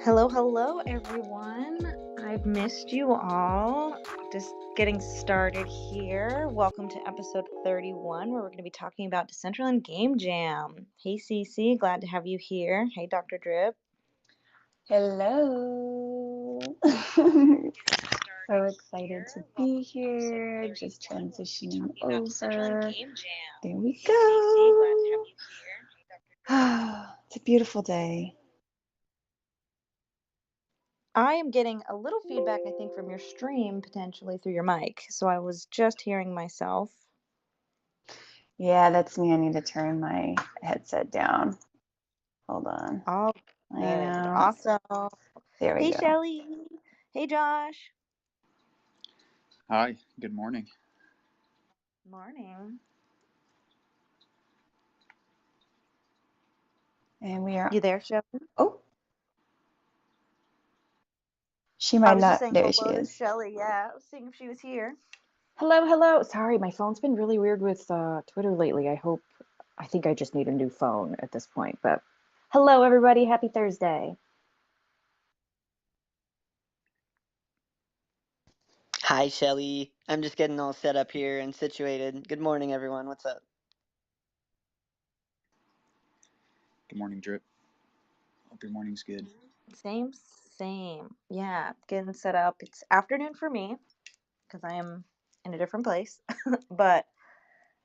Hello, everyone. I've missed you all. Just getting started here. Welcome to episode 31, where we're going to be talking about Decentraland Game Jam. Hey, Cece, glad to have you here. Hey, Dr. Drip. Hello. So excited to be here. Just transitioning over. There we go. It's a beautiful day. I am getting a little feedback, I think, from your stream, potentially through your mic. So I was just hearing myself. Yeah, that's me. I need to turn my headset down. Hold on. Oh, I know. awesome. There we Hey, go. Shelly. Hey, Josh. Hi, good morning. Morning. And we are. You there, Shelly? Oh, she I might was just not. saying There she hello to is. Shelly. Yeah, I was seeing if she was here. Hello. Sorry, my phone's been really weird with Twitter lately. I think I just need a new phone at this point. But hello, everybody. Happy Thursday. Hi, Shelly. I'm just getting all set up here and situated. Good morning, everyone. What's up? Good morning, Drip. Hope your morning's good. Same. Yeah, getting set up. It's afternoon for me because I am in a different place, but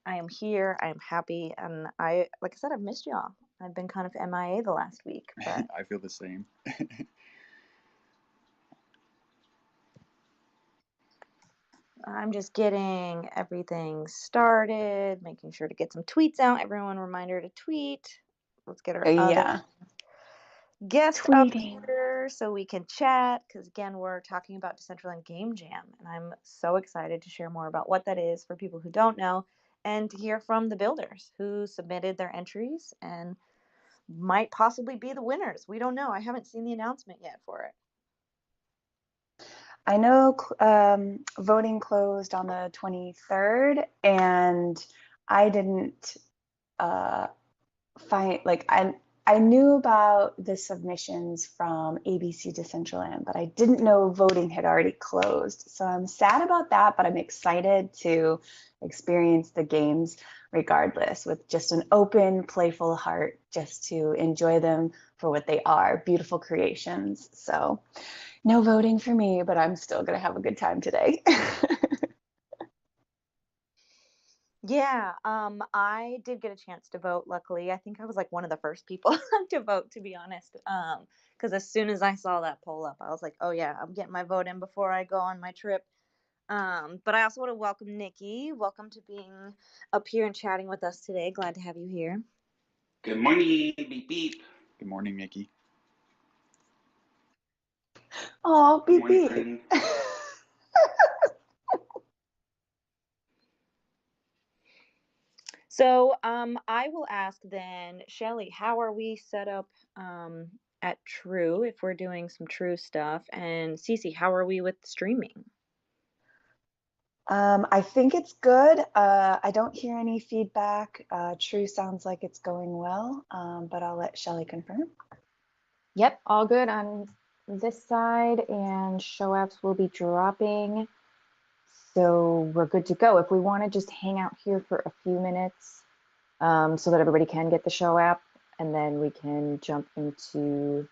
I am here. I am happy, and like I said, I've missed y'all. I've been kind of MIA the last week, but I feel the same. I'm just getting everything started, making sure to get some tweets out. Everyone, reminder to tweet. Let's get our other guest up here so we can chat, because again, we're talking about Decentraland Game Jam, and I'm so excited to share more about what that is for people who don't know, and to hear from the builders who submitted their entries and might possibly be the winners. We don't know. I haven't seen the announcement yet for it. I know voting closed on the 23rd, and I didn't I knew about the submissions from ABC Decentraland, but I didn't know voting had already closed. So I'm sad about that, but I'm excited to experience the games regardless, with just an open, playful heart, just to enjoy them for what they are, beautiful creations. So no voting for me, but I'm still going to have a good time today. Yeah, I did get a chance to vote, luckily. I think I was like one of the first people to vote, to be honest. Because as soon as I saw that poll up, I was like, oh yeah, I'm getting my vote in before I go on my trip. But I also want to welcome Nikki. Welcome to being up here and chatting with us today. Glad to have you here. Good morning, beep beep. Good morning, Nikki. Oh, beep beep. So I will ask then, Shelly, how are we set up at True if we're doing some True stuff? And Cece, how are we with streaming? I think it's good. I don't hear any feedback. True sounds like it's going well, but I'll let Shelly confirm. Yep, all good on this side, and show apps will be dropping. So we're good to go. If we want to just hang out here for a few minutes so that everybody can get the show app, and then we can jump into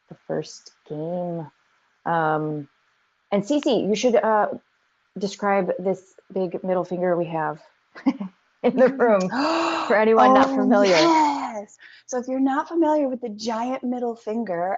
the first game. And Cece, you should describe this big middle finger we have in the room for anyone not familiar. Yes. So if you're not familiar with the giant middle finger,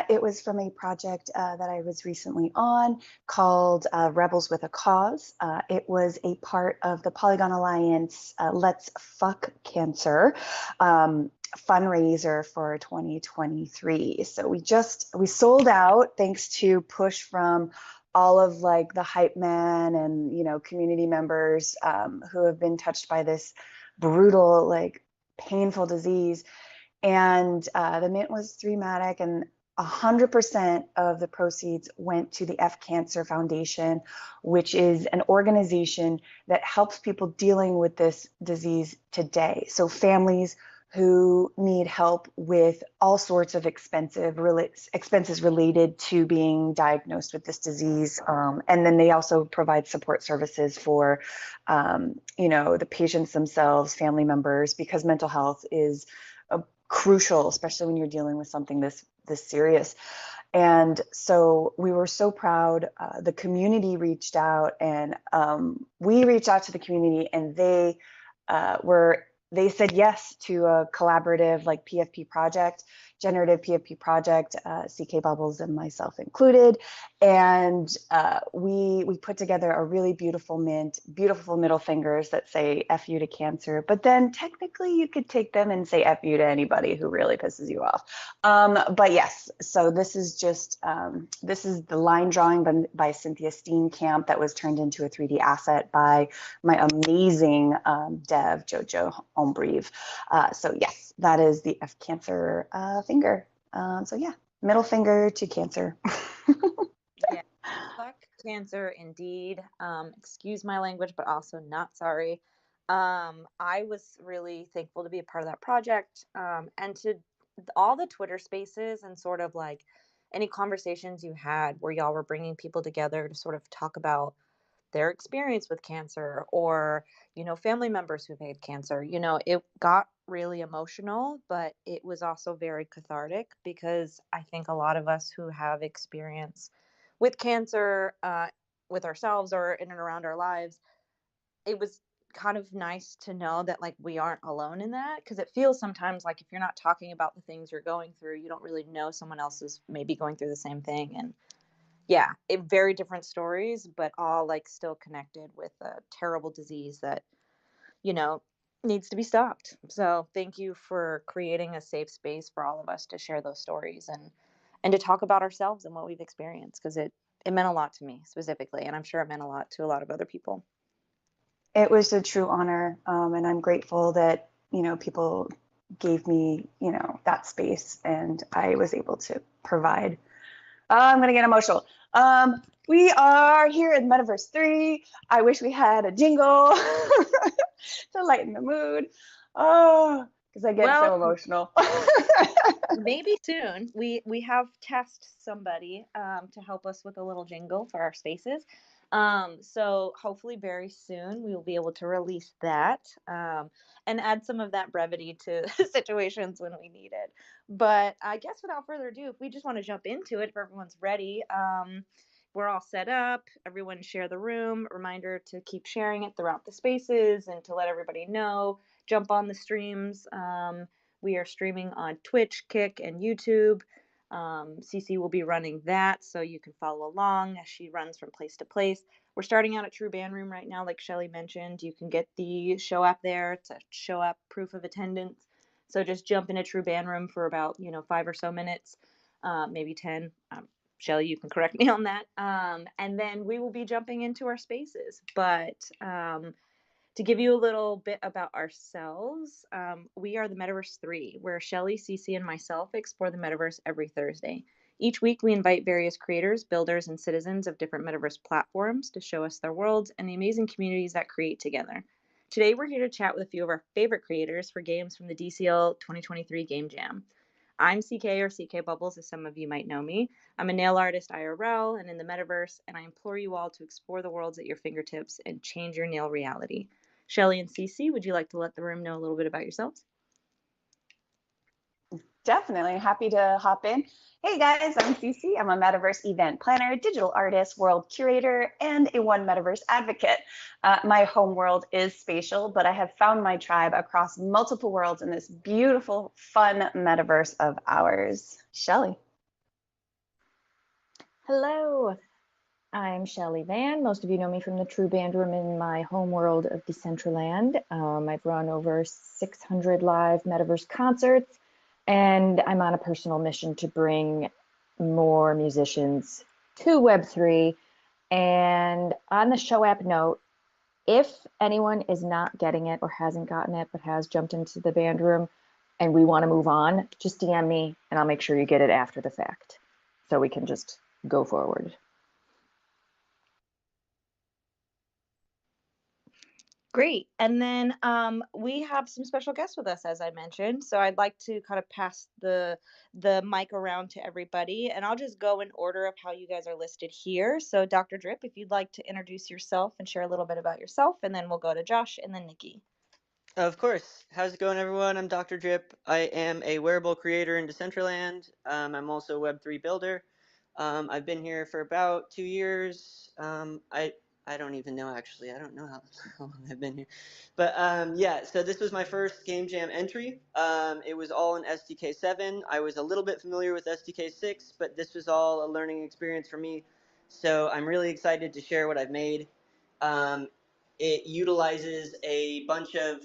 it was from a project that I was recently on called Rebels with a Cause. It was a part of the Polygon Alliance Let's Fuck Cancer fundraiser for 2023. So we sold out thanks to push from all of like the hype man and, you know, community members who have been touched by this brutal, like painful disease. And the mint was 3-matic, and 100% of the proceeds went to the F Cancer Foundation, which is an organization that helps people dealing with this disease today. So families who need help with all sorts of expenses related to being diagnosed with this disease. And then they also provide support services for, the patients themselves, family members, because mental health is crucial, especially when you're dealing with something this serious. And so we were so proud. The community reached out, and we reached out to the community, and they said yes to a collaborative like PFP project, generative PFP project, CK Bubbles and myself included. And we put together a really beautiful mint, beautiful middle fingers that say F you to cancer. But then technically you could take them and say F you to anybody who really pisses you off. But yes, so this is just, this is the line drawing by Cynthia Steenkamp that was turned into a 3D asset by my amazing dev, Jojo Ombrive. So yes, that is the F Cancer finger. So yeah, middle finger to cancer. Yeah, fuck cancer indeed. Excuse my language, but also not sorry. I was really thankful to be a part of that project, and to all the Twitter spaces and sort of like any conversations you had where y'all were bringing people together to sort of talk about their experience with cancer, or family members who've had cancer. It got really emotional, but it was also very cathartic, because I think a lot of us who have experience with cancer, with ourselves or in and around our lives, it was kind of nice to know that like we aren't alone in that, because it feels sometimes like if you're not talking about the things you're going through, you don't really know someone else is maybe going through the same thing. And yeah, very different stories, but all like still connected with a terrible disease that, you know, needs to be stopped. So thank you for creating a safe space for all of us to share those stories, and to talk about ourselves and what we've experienced, because it meant a lot to me specifically, and I'm sure it meant a lot to a lot of other people. It was a true honor, and I'm grateful that people gave me that space, and I was able to provide. I'm gonna get emotional. We are here in Metaverse 3. I wish we had a jingle to lighten the mood. Oh, because I get so emotional. Maybe soon. We have tasked somebody to help us with a little jingle for our spaces. So hopefully very soon we will be able to release that, and add some of that brevity to situations when we need it. But I guess without further ado, if we just want to jump into it, if everyone's ready, we're all set up. Everyone share the room. Reminder to keep sharing it throughout the spaces and to let everybody know. Jump on the streams. We are streaming on Twitch, Kick, and YouTube. Cece will be running that, so you can follow along as she runs from place to place. We're starting out at True Band Room right now, like Shelly mentioned. You can get the show app there. It's a show app proof of attendance. So just jump into True Band Room for about 5 or so minutes, maybe 10. Shelly, you can correct me on that. And then we will be jumping into our spaces. But to give you a little bit about ourselves, we are the Metaverse 3, where Shelly, Cece, and myself explore the Metaverse every Thursday. Each week, we invite various creators, builders, and citizens of different Metaverse platforms to show us their worlds and the amazing communities that create together. Today, we're here to chat with a few of our favorite creators for games from the DCL 2023 Game Jam. I'm CK, or CK Bubbles, as some of you might know me. I'm a nail artist IRL and in the Metaverse, and I implore you all to explore the worlds at your fingertips and change your nail reality. Shelly and Cece, would you like to let the room know a little bit about yourselves? Definitely. Happy to hop in. Hey guys, I'm Cece. I'm a Metaverse event planner, digital artist, world curator, and a One Metaverse advocate. My home world is spatial, but I have found my tribe across multiple worlds in this beautiful, fun Metaverse of ours. Shelly. Hello, I'm Shelly Van. Most of you know me from the True Band Room in my home world of Decentraland. I've run over 600 live Metaverse concerts, and I'm on a personal mission to bring more musicians to Web3. And on the show app note, if anyone is not getting it or hasn't gotten it but has jumped into the band room, and we want to move on, just DM me and I'll make sure you get it after the fact so we can just go forward. Great. And then we have some special guests with us, as I mentioned. So I'd like to kind of pass the mic around to everybody, and I'll just go in order of how you guys are listed here. So Dr. Drip, if you'd like to introduce yourself and share a little bit about yourself, and then we'll go to Josh and then Nikki. Of course. How's it going, everyone? I'm Dr. Drip. I am a wearable creator in Decentraland. I'm also a Web3 builder. I've been here for about 2 years. I don't even know, actually. I don't know how long I've been here. But yeah, so this was my first Game Jam entry. It was all in SDK 7. I was a little bit familiar with SDK 6, but this was all a learning experience for me. So I'm really excited to share what I've made. It utilizes a bunch of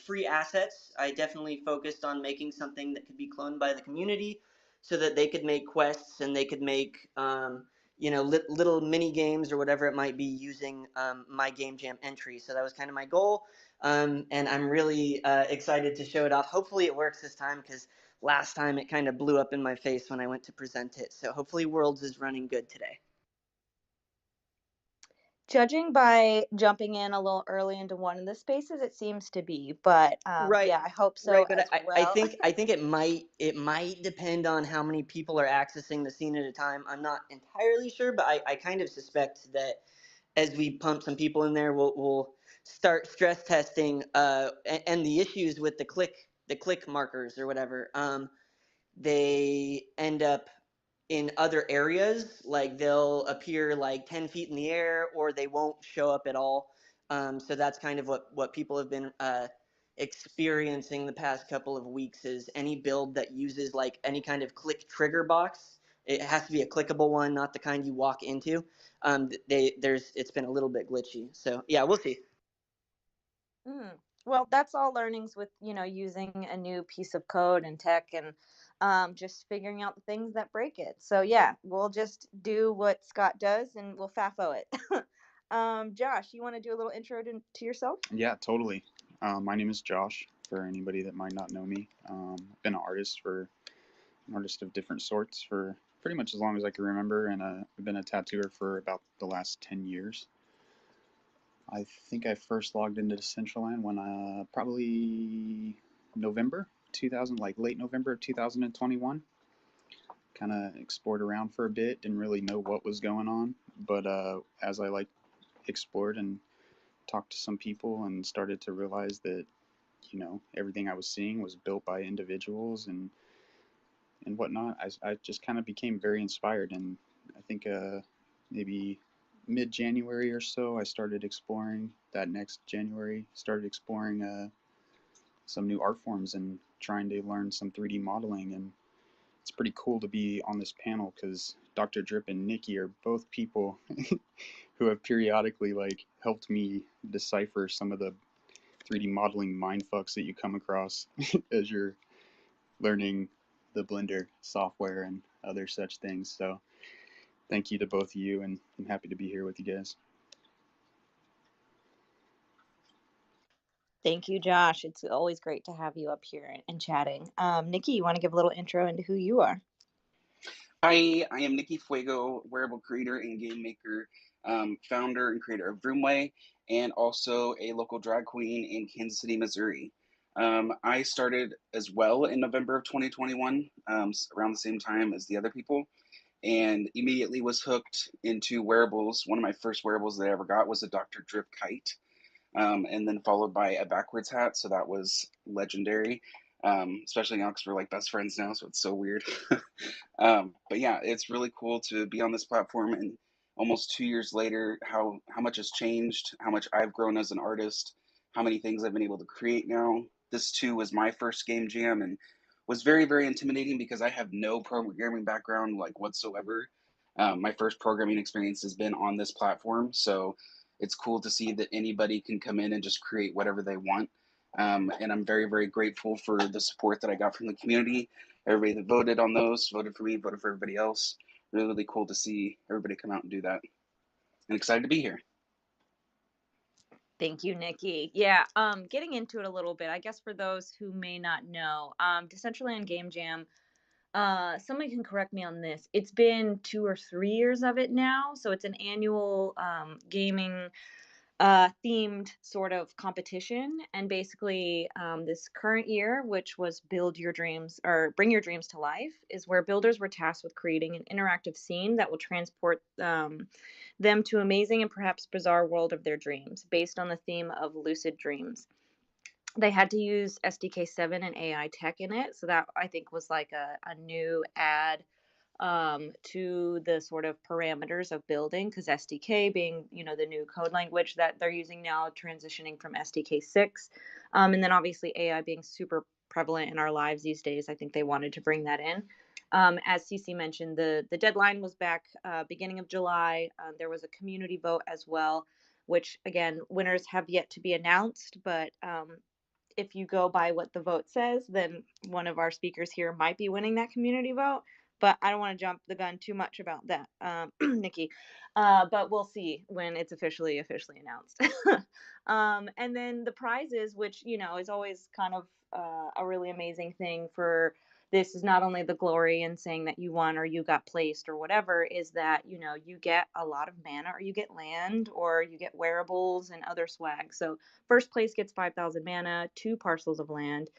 free assets. I definitely focused on making something that could be cloned by the community so that they could make quests and they could make little mini games or whatever it might be using my Game Jam entry. So that was kind of my goal. And I'm really excited to show it off. Hopefully it works this time, because last time it kind of blew up in my face when I went to present it. So hopefully Worlds is running good today. Judging by jumping in a little early into one of the spaces, it seems to be, but Right. yeah, I hope so. Right, but as I well. think it might depend on how many people are accessing the scene at a time. I'm not entirely sure, but I kind of suspect that as we pump some people in there, we'll start stress testing and the issues with the click markers or whatever. They end up in other areas, like they'll appear like 10 feet in the air, or they won't show up at all. So that's kind of what people have been experiencing the past couple of weeks, is any build that uses like any kind of click trigger box. It has to be a clickable one, not the kind you walk into. It's been a little bit glitchy. So yeah, we'll see. Well, that's all learnings with, using a new piece of code and tech, and just figuring out the things that break it. So yeah, we'll just do what Scott does and we'll FAFO it. Josh, you want to do a little intro to yourself? Yeah, totally. My name is Josh, for anybody that might not know me. I've been an artist of different sorts for pretty much as long as I can remember, and I've been a tattooer for about the last 10 years. I think I first logged into Decentraland when probably November 2000, like late November of 2021. Kind of explored around for a bit, didn't really know what was going on, but as I explored and talked to some people and started to realize that everything I was seeing was built by individuals and whatnot, I just kind of became very inspired. And I think maybe mid-January or so, I started exploring. That next January, started exploring some new art forms and trying to learn some 3D modeling. And it's pretty cool to be on this panel because Dr. Drip and Nikki are both people who have periodically helped me decipher some of the 3D modeling mindfucks that you come across as you're learning the Blender software and other such things. So thank you to both of you, and I'm happy to be here with you guys. Thank you, Josh. It's always great to have you up here and chatting. Nikki, you want to give a little intro into who you are? Hi, I am Nikki Fuego, wearable creator and game maker, founder and creator of Vroomway, and also a local drag queen in Kansas City, Missouri. I started as well in November of 2021, around the same time as the other people, and immediately was hooked into wearables. One of my first wearables that I ever got was a Dr. Drip kite. And then followed by a backwards hat. So that was legendary, especially now because we're like best friends now. So it's so weird. But yeah, it's really cool to be on this platform. And almost 2 years later, how much has changed, how much I've grown as an artist, how many things I've been able to create now. This too was my first game jam and was very, very intimidating because I have no programming background whatsoever. My first programming experience has been on this platform. So it's cool to see that anybody can come in and just create whatever they want. And I'm very, very grateful for the support that I got from the community. Everybody that voted on those, voted for me, voted for everybody else. Really, really cool to see everybody come out and do that. And excited to be here. Thank you, Nikki. Yeah, getting into it a little bit, I guess for those who may not know, Decentraland Game Jam, somebody can correct me on this. It's been 2 or 3 years of it now, so it's an annual gaming themed sort of competition. And basically, this current year, which was Build Your Dreams or Bring Your Dreams to Life, is where builders were tasked with creating an interactive scene that will transport them to amazing and perhaps bizarre world of their dreams, based on the theme of lucid dreams. They had to use SDK7 and AI tech in it, so that I think was like a new add to the sort of parameters of building, because SDK being, the new code language that they're using now, transitioning from SDK6. And then obviously AI being super prevalent in our lives these days, I think they wanted to bring that in. As Cece mentioned, the deadline was back beginning of July. There was a community vote as well, which again, winners have yet to be announced, but if you go by what the vote says, then one of our speakers here might be winning that community vote. But I don't want to jump the gun too much about that, Nikki. But we'll see when it's officially announced. And then the prizes, which is always kind of a really amazing thing for. This is not only the glory in saying that you won or you got placed or whatever, is that you get a lot of mana, or you get land, or you get wearables and other swag. So first place gets 5,000 mana, 2 parcels of land.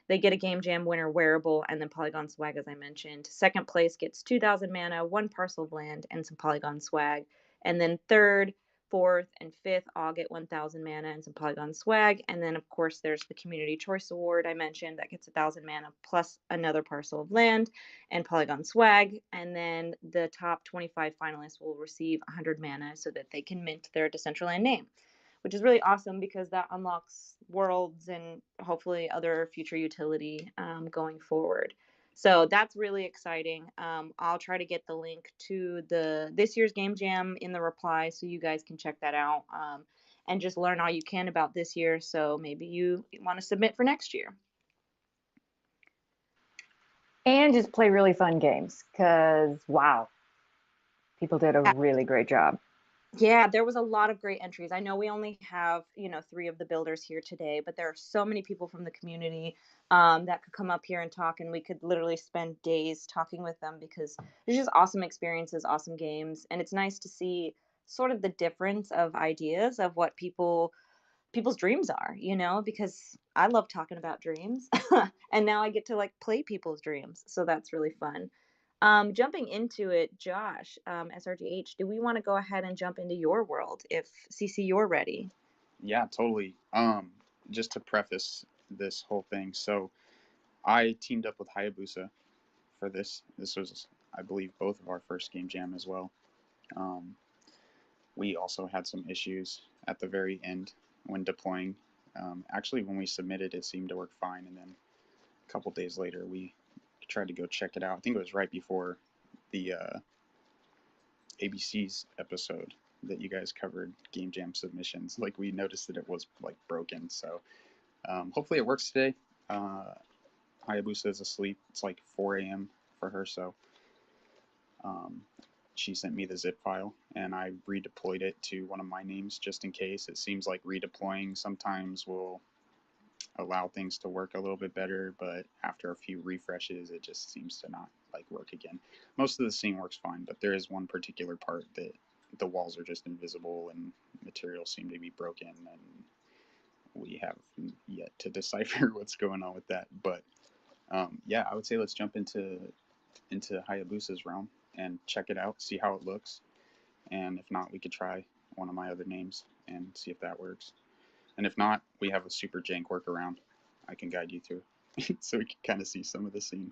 They get a Game Jam winner wearable and then Polygon swag, as I mentioned. Second place gets 2,000 mana, 1 parcel of land, and some Polygon swag. And then third, fourth, and fifth all get 1,000 mana and some Polygon swag. And then, of course, there's the Community Choice Award I mentioned that gets 1,000 mana plus another parcel of land and Polygon swag. And then the top 25 finalists will receive 100 mana so that they can mint their Decentraland name, which is really awesome because that unlocks worlds and hopefully other future utility going forward. So that's really exciting. I'll try to get the link to this year's Game Jam in the reply so you guys can check that out and just learn all you can about this year. So maybe you want to submit for next year. And just play really fun games because, wow, people did a really great job. Yeah, there was a lot of great entries. I know we only have, 3 of the builders here today, but there are so many people from the community that could come up here and talk, and we could literally spend days talking with them because there's just awesome experiences, awesome games, and it's nice to see sort of the difference of ideas of what people's dreams are, because I love talking about dreams, and now I get to play people's dreams, so that's really fun. Jumping into it, Josh, SRGH, do we want to go ahead and jump into your world if CC you're ready? Yeah, totally. Just to preface this whole thing, so I teamed up with Hayabusa for this. This was, I believe, both of our first Game Jam as well. We also had some issues at the very end when deploying. Actually, when we submitted, it seemed to work fine, and then a couple days later, we tried to go check it out. I think it was right before the ABC's episode that you guys covered Game Jam submissions. We noticed that it was broken. So hopefully it works today. Hayabusa is asleep. It's 4 a.m. for her, so she sent me the zip file and I redeployed it to one of my names just in case. It seems like redeploying sometimes will allow things to work a little bit better, but after a few refreshes it just seems to not work again. Most of the scene works fine, but there is one particular part that the walls are just invisible and materials seem to be broken, and we have yet to decipher what's going on with that. But yeah, I would say let's jump into Hayabusa's realm and check it out, see how it looks, and if not, we could try one of my other names and see if that works. And if not, we have a super jank workaround I can guide you through so we can kind of see some of the scene.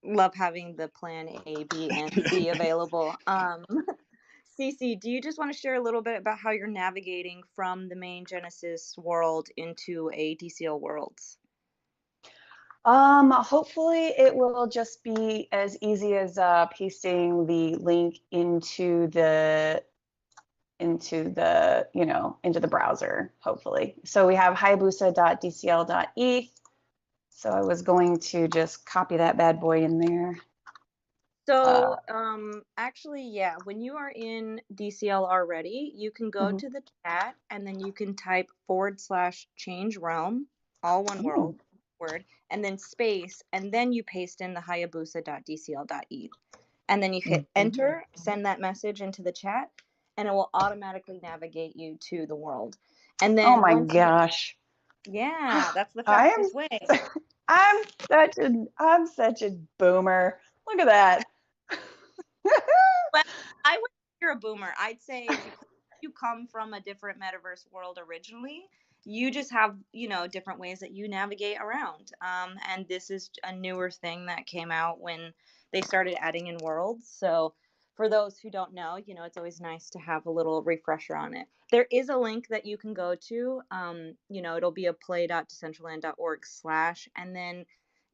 Love having the plan A, B, and C available. Cece, do you just want to share a little bit about how you're navigating from the main Genesis world into a DCL worlds? Hopefully it will just be as easy as pasting the link into the browser, hopefully. So we have hayabusa.dcl.eth. So I was going to just copy that bad boy in there. So, actually, yeah, when you are in DCL already, you can go to the chat and then you can type /change realm, all one word, and then space, and then you paste in the hayabusa.dcl.eth. And then you hit enter, send that message into the chat, and it will automatically navigate you to the world. And then oh my gosh. Yeah, that's the fastest way. I'm such a boomer. Look at that. Well, I would say you're a boomer. I'd say if you come from a different metaverse world originally, you just have, different ways that you navigate around. And this is a newer thing that came out when they started adding in worlds. So for those who don't know, it's always nice to have a little refresher on it. There is a link that you can go to. It'll be a play.decentraland.org/ and then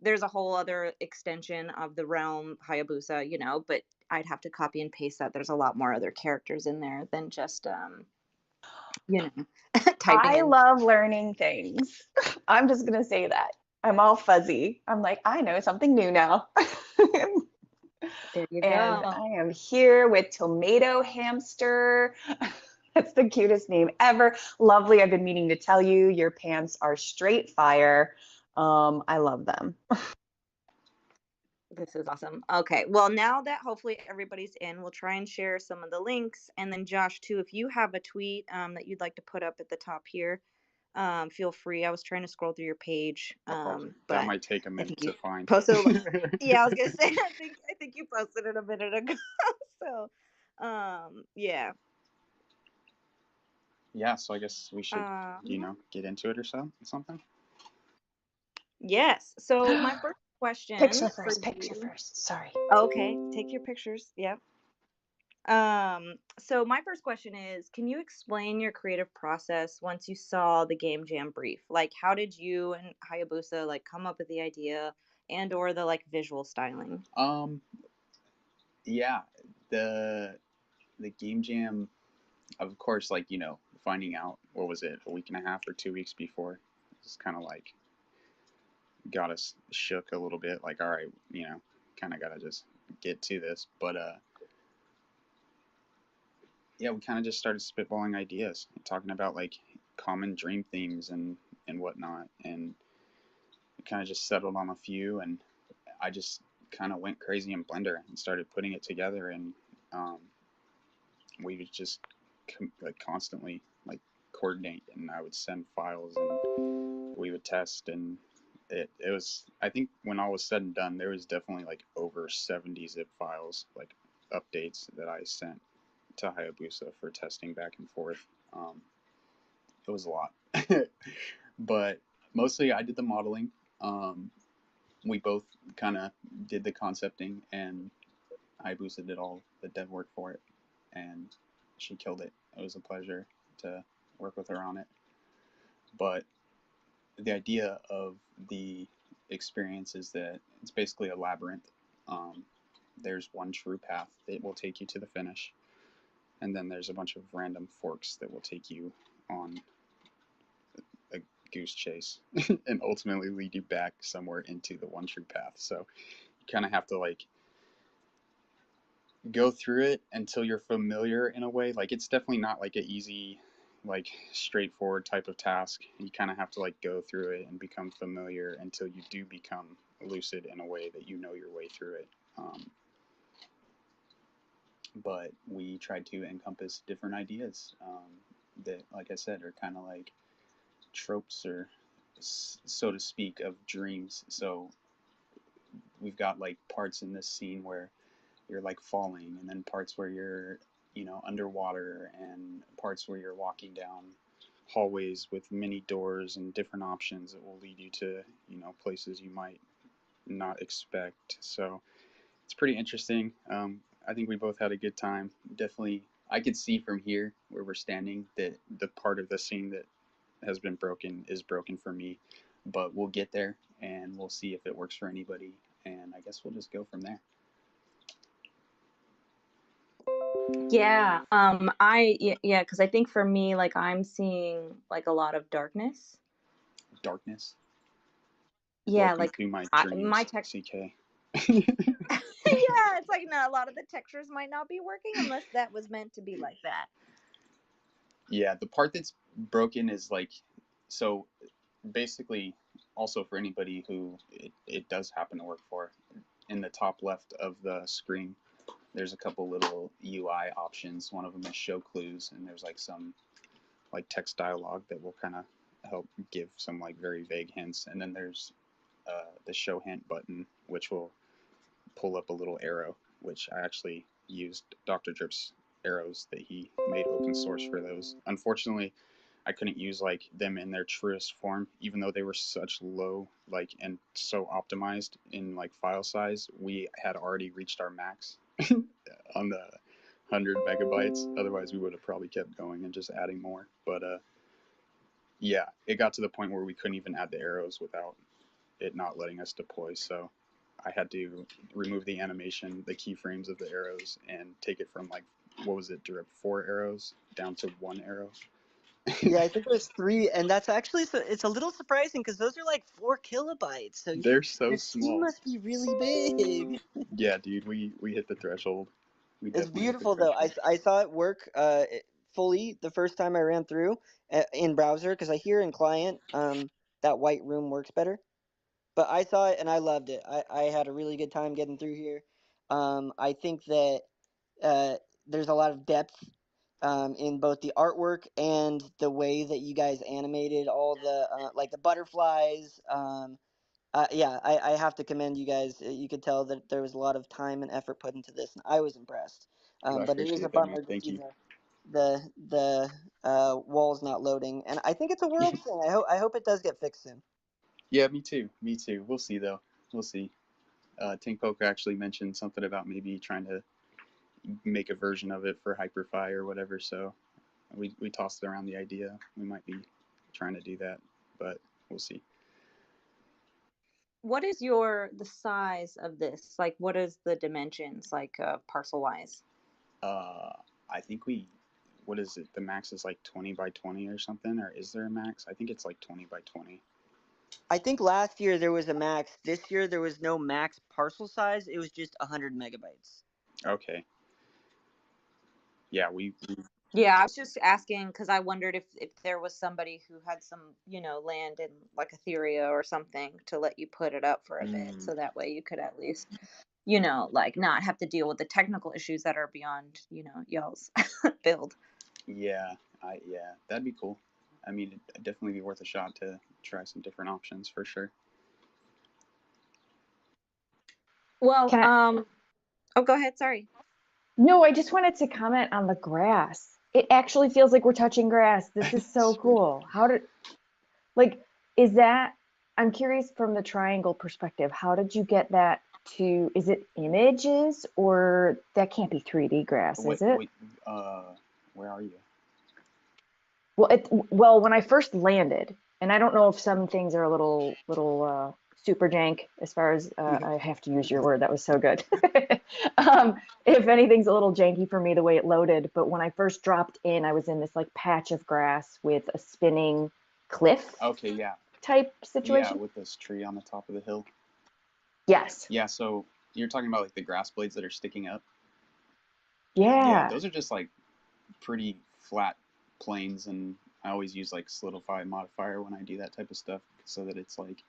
there's a whole other extension of the realm Hayabusa, but I'd have to copy and paste that. There's a lot more other characters in there than just typing I in. love learning things. I'm just gonna say that. I'm all fuzzy. I'm like, I know something new now. There you And go. I am here with Tomato Hamster. That's the cutest name ever. Lovely. I've been meaning to tell you, your pants are straight fire. I love them. This is awesome. Okay, well, now that hopefully everybody's in, we'll try and share some of the links. And then Josh, too, if you have a tweet that you'd like to put up at the top here, feel free. I was trying to scroll through your page, but that might take a I minute think you to find. posted. Yeah, I was gonna say. I think you posted it a minute ago. So, yeah. Yeah, so I guess we should, get into it or something. Yes. So my first question. Picture first. Sorry. Okay, take your pictures. Yep. So my first question is, can you explain your creative process once you saw the game jam brief? Like, how did you and Hayabusa come up with the idea and or the visual styling? Yeah, the game jam, of course, finding out, what was it, a week and a half or 2 weeks before, just kind of got us shook a little bit. All right, kind of gotta just get to this. But yeah, we kind of just started spitballing ideas, talking about common dream themes and whatnot, and we kind of just settled on a few, and I just kind of went crazy in Blender and started putting it together, and we would just constantly coordinate, and I would send files and we would test, and it was, I think when all was said and done, there was definitely over 70 zip files, updates that I sent to Hayabusa for testing back and forth. It was a lot. But mostly I did the modeling. We both kind of did the concepting, and Hayabusa did all the dev work for it, and she killed it. It was a pleasure to work with her on it. But the idea of the experience is that it's basically a labyrinth. There's one true path that will take you to the finish, and then there's a bunch of random forks that will take you on a goose chase and ultimately lead you back somewhere into the one true path. So you kind of have to go through it until you're familiar in a way. It's definitely not an easy, straightforward type of task. You kind of have to go through it and become familiar until you do become lucid in a way that you know your way through it. But we tried to encompass different ideas that, like I said, are kind of tropes, or so to speak, of dreams. So we've got parts in this scene where you're falling, and then parts where you're underwater, and parts where you're walking down hallways with many doors and different options that will lead you to places you might not expect. So it's pretty interesting. I think we both had a good time. Definitely, I could see from here where we're standing that the part of the scene that has been broken is broken for me, but we'll get there and we'll see if it works for anybody, and I guess we'll just go from there. Yeah. Yeah, because I think for me, I'm seeing a lot of darkness. Darkness. Yeah, Welcome to my dreams, my tech. CK. Yeah, it's like a lot of the textures might not be working unless that was meant to be like that. Yeah, the part that's broken is like, so basically, also for anybody who it does happen to work for, in the top left of the screen, there's a couple little UI options. One of them is show clues, and there's like some like text dialogue that will kind of help give some like very vague hints. And then there's the show hint button, which will pull up a little arrow, which I actually used Dr. Drip's arrows that he made open source for those. Unfortunately, I couldn't use like them in their truest form, even though they were such low like and so optimized in like file size. We had already reached our max on the 100 megabytes. Otherwise, we would have probably kept going and just adding more. But yeah, it got to the point where we couldn't even add the arrows without it not letting us deploy. So I had to remove the animation, the keyframes of the arrows, and take it from like, what was it, Drip, 4 arrows down to 1 arrow. Yeah, I think it was 3, and that's actually it's a little surprising because those are like 4 kilobytes. So they're so your small. team must be really big. Yeah, dude, we hit the threshold. We It's definitely hit the beautiful though. threshold. I saw it work fully the first time I ran through in browser because I hear in client that white room works better. But I saw it and I loved it. I had a really good time getting through here. I think that there's a lot of depth in both the artwork and the way that you guys animated all the like the butterflies. Yeah, I have to commend you guys. You could tell that there was a lot of time and effort put into this, and I was impressed. Well, I But it is a appreciate that, man. bummer to Thank see you. the walls not loading, and I think it's a world thing. I hope it does get fixed soon. Yeah, me too. Me too. We'll see though. We'll see. Tink Poke actually mentioned something about maybe trying to make a version of it for Hyperfi or whatever. So we tossed around the idea. We might be trying to do that, but we'll see. What is the size of this? Like, what is the dimensions, like parcel wise? I think what is it? The max is like 20 by 20 or something, or is there a max? I think it's like 20 by 20. I think last year there was a max. This year there was no max parcel size. It was just 100 megabytes. Okay. Yeah, Yeah, I was just asking because I wondered if there was somebody who had some, land in like Etheria or something to let you put it up for a bit, so that way you could at least, like not have to deal with the technical issues that are beyond, y'all's build. Yeah, that'd be cool. I mean, it'd definitely be worth a shot to try some different options for sure. Well, oh, go ahead. Sorry. No, I just wanted to comment on the grass. It actually feels like we're touching grass. This is so cool. Is that, I'm curious from the triangle perspective, how did you get that is it images or that can't be 3D grass, is it? Wait, where are you? Well, when I first landed, and I don't know if some things are a little super jank as far as I have to use your word. That was so good. If anything's a little janky for me, the way it loaded. But when I first dropped in, I was in this like patch of grass with a spinning cliff. Okay, yeah. Type situation. Yeah, with this tree on the top of the hill. Yes. Yeah, so you're talking about like the grass blades that are sticking up? Yeah. Yeah, those are just like pretty flat planes, and I always use like solidify modifier when I do that type of stuff so that it's like,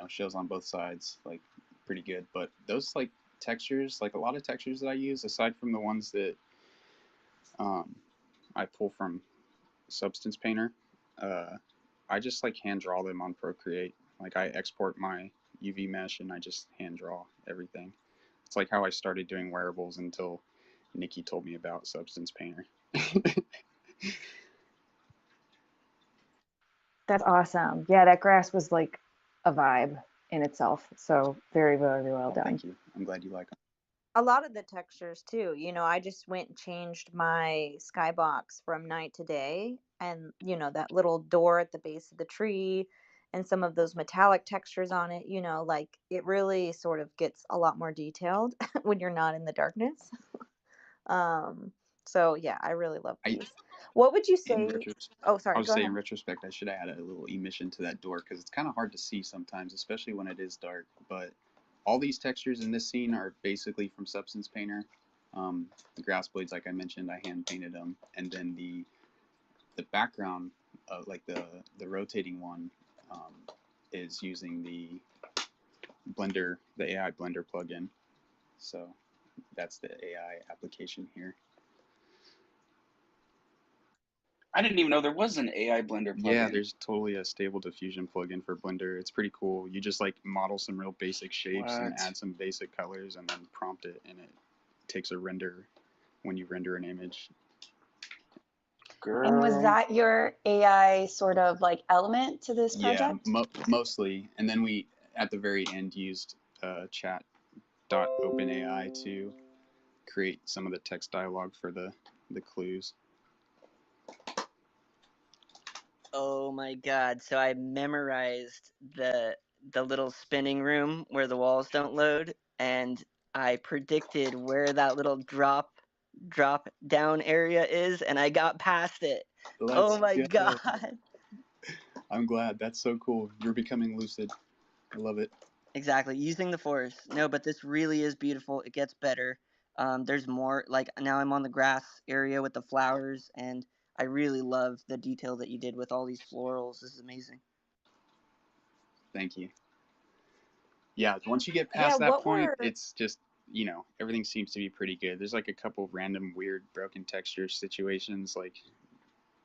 shows on both sides like pretty good. But those like textures, like a lot of textures that I use, aside from the ones that I pull from Substance Painter, I just like hand draw them on Procreate. Like I export my UV mesh and I just hand draw everything. It's like how I started doing wearables until Nikki told me about Substance Painter. That's awesome. Yeah, that grass was like a vibe in itself. So very, very well done. Thank you. I'm glad you like them. A lot of the textures too. I just went and changed my skybox from night to day, and that little door at the base of the tree and some of those metallic textures on it, like it really sort of gets a lot more detailed when you're not in the darkness. So yeah, I really love these. What would you say? Oh, sorry. I would Go say ahead. in retrospect, I should have added a little emission to that door because it's kind of hard to see sometimes, especially when it is dark. But all these textures in this scene are basically from Substance Painter. The grass blades, like I mentioned, I hand painted them, and then the background, like the rotating one, is using the Blender, the AI Blender plugin. So that's the AI application here. I didn't even know there was an AI Blender plugin. Yeah, there's totally a stable diffusion plugin for Blender. It's pretty cool. You just like model some real basic shapes and add some basic colors and then prompt it, and it takes a render when you render an image. Girl. And was that your AI sort of like element to this project? Yeah, mostly. And then we, at the very end, used chat.openai to create some of the text dialogue for the clues. Oh my god, so I memorized the little spinning room where the walls don't load, and I predicted where that little drop down area is, and I got past it. Oh my god. I'm glad. That's so cool. You're becoming lucid. I love it. Exactly. Using the force. No, but this really is beautiful. It gets better. There's more. Like, now I'm on the grass area with the flowers, and I really love the detail that you did with all these florals. This is amazing. Thank you. Yeah, once you get past that point, it's just, everything seems to be pretty good. There's like a couple random weird broken texture situations like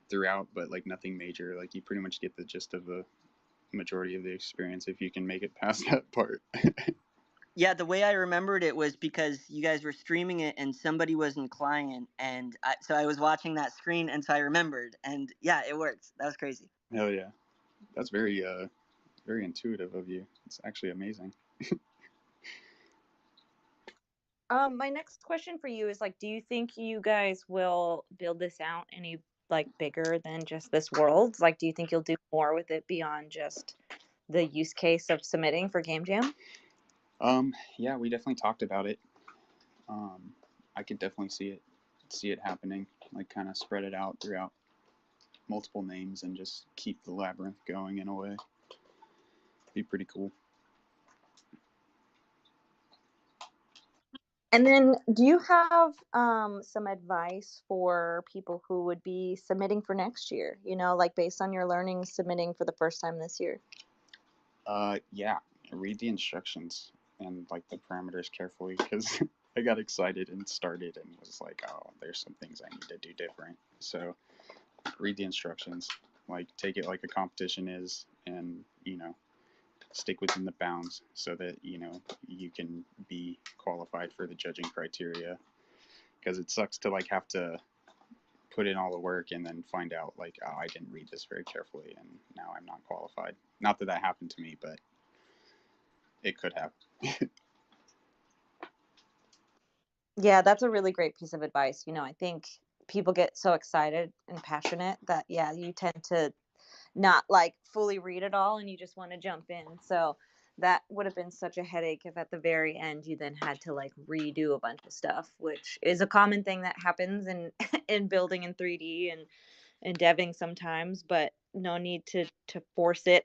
throughout, but like nothing major. Like you pretty much get the gist of the majority of the experience if you can make it past that part. Yeah, the way I remembered it was because you guys were streaming it and somebody was in client, and so I was watching that screen, and so I remembered, and yeah, it worked. That was crazy. Hell yeah. That's very intuitive of you. It's actually amazing. My next question for you is like, do you think you guys will build this out any like bigger than just this world? Like, do you think you'll do more with it beyond just the use case of submitting for Game Jam? Yeah, we definitely talked about it. I could definitely see it happening, like kind of spread it out throughout multiple names and just keep the labyrinth going in a way. Be pretty cool. And then do you have some advice for people who would be submitting for next year, like based on your learning submitting for the first time this year? Yeah, read the instructions and like the parameters carefully, because I got excited and started and was like, oh, there's some things I need to do different. So read the instructions, like take it like a competition is, and stick within the bounds so that you can be qualified for the judging criteria, because it sucks to like have to put in all the work and then find out like, oh, I didn't read this very carefully and now I'm not qualified. Not that happened to me, but it could have. Yeah, that's a really great piece of advice. I think people get so excited and passionate that, yeah, you tend to not like fully read it all and you just want to jump in. So that would have been such a headache if at the very end you then had to like redo a bunch of stuff, which is a common thing that happens in in building in 3D and deving sometimes, but no need to force it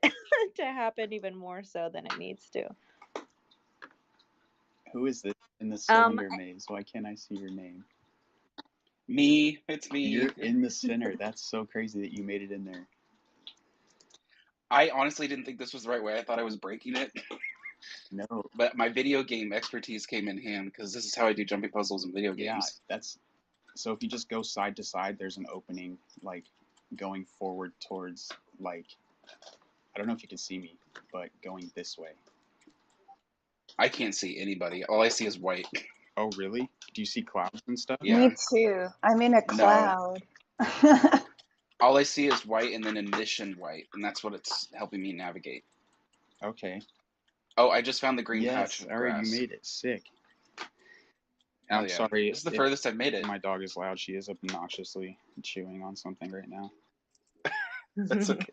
to happen even more so than it needs to. Who is this in the cylinder maze? Why can't I see your name? Me. It's me. You're in the center. That's so crazy that you made it in there. I honestly didn't think this was the right way. I thought I was breaking it. No. But my video game expertise came in hand, because this is how I do jumping puzzles in video games. Yeah, so if you just go side to side, there's an opening like going forward towards, like, I don't know if you can see me, but going this way. I can't see anybody. All I see is white. Oh, really? Do you see clouds and stuff? Yeah. Me too. I'm in a cloud. No. All I see is white and then emission white, and that's what it's helping me navigate. Okay. Oh, I just found the green patch. Yes, all right, you made it. Sick. I'm sorry. This is the furthest I've made it. My dog is loud. She is obnoxiously chewing on something right now. That's okay.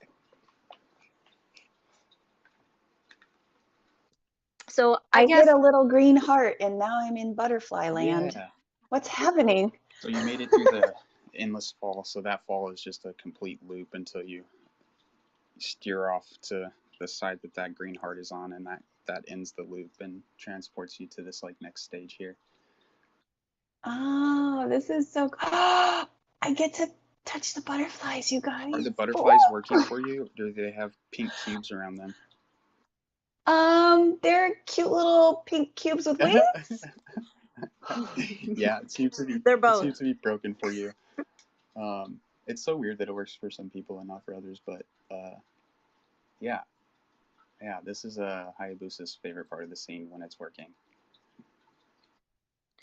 So I hit a little green heart and now I'm in butterfly land. Yeah. What's happening? So you made it through the endless fall. So that fall is just a complete loop until you steer off to the side that green heart is on, and that ends the loop and transports you to this like next stage here. Oh, this is so cool. I get to touch the butterflies, you guys. Are the butterflies working for you? Or do they have pink cubes around them? They're cute little pink cubes with wings. Yeah, it seems to be. They're both. It seems to be broken for you. It's so weird that it works for some people and not for others, but yeah, this is Hayabusa's favorite part of the scene when it's working.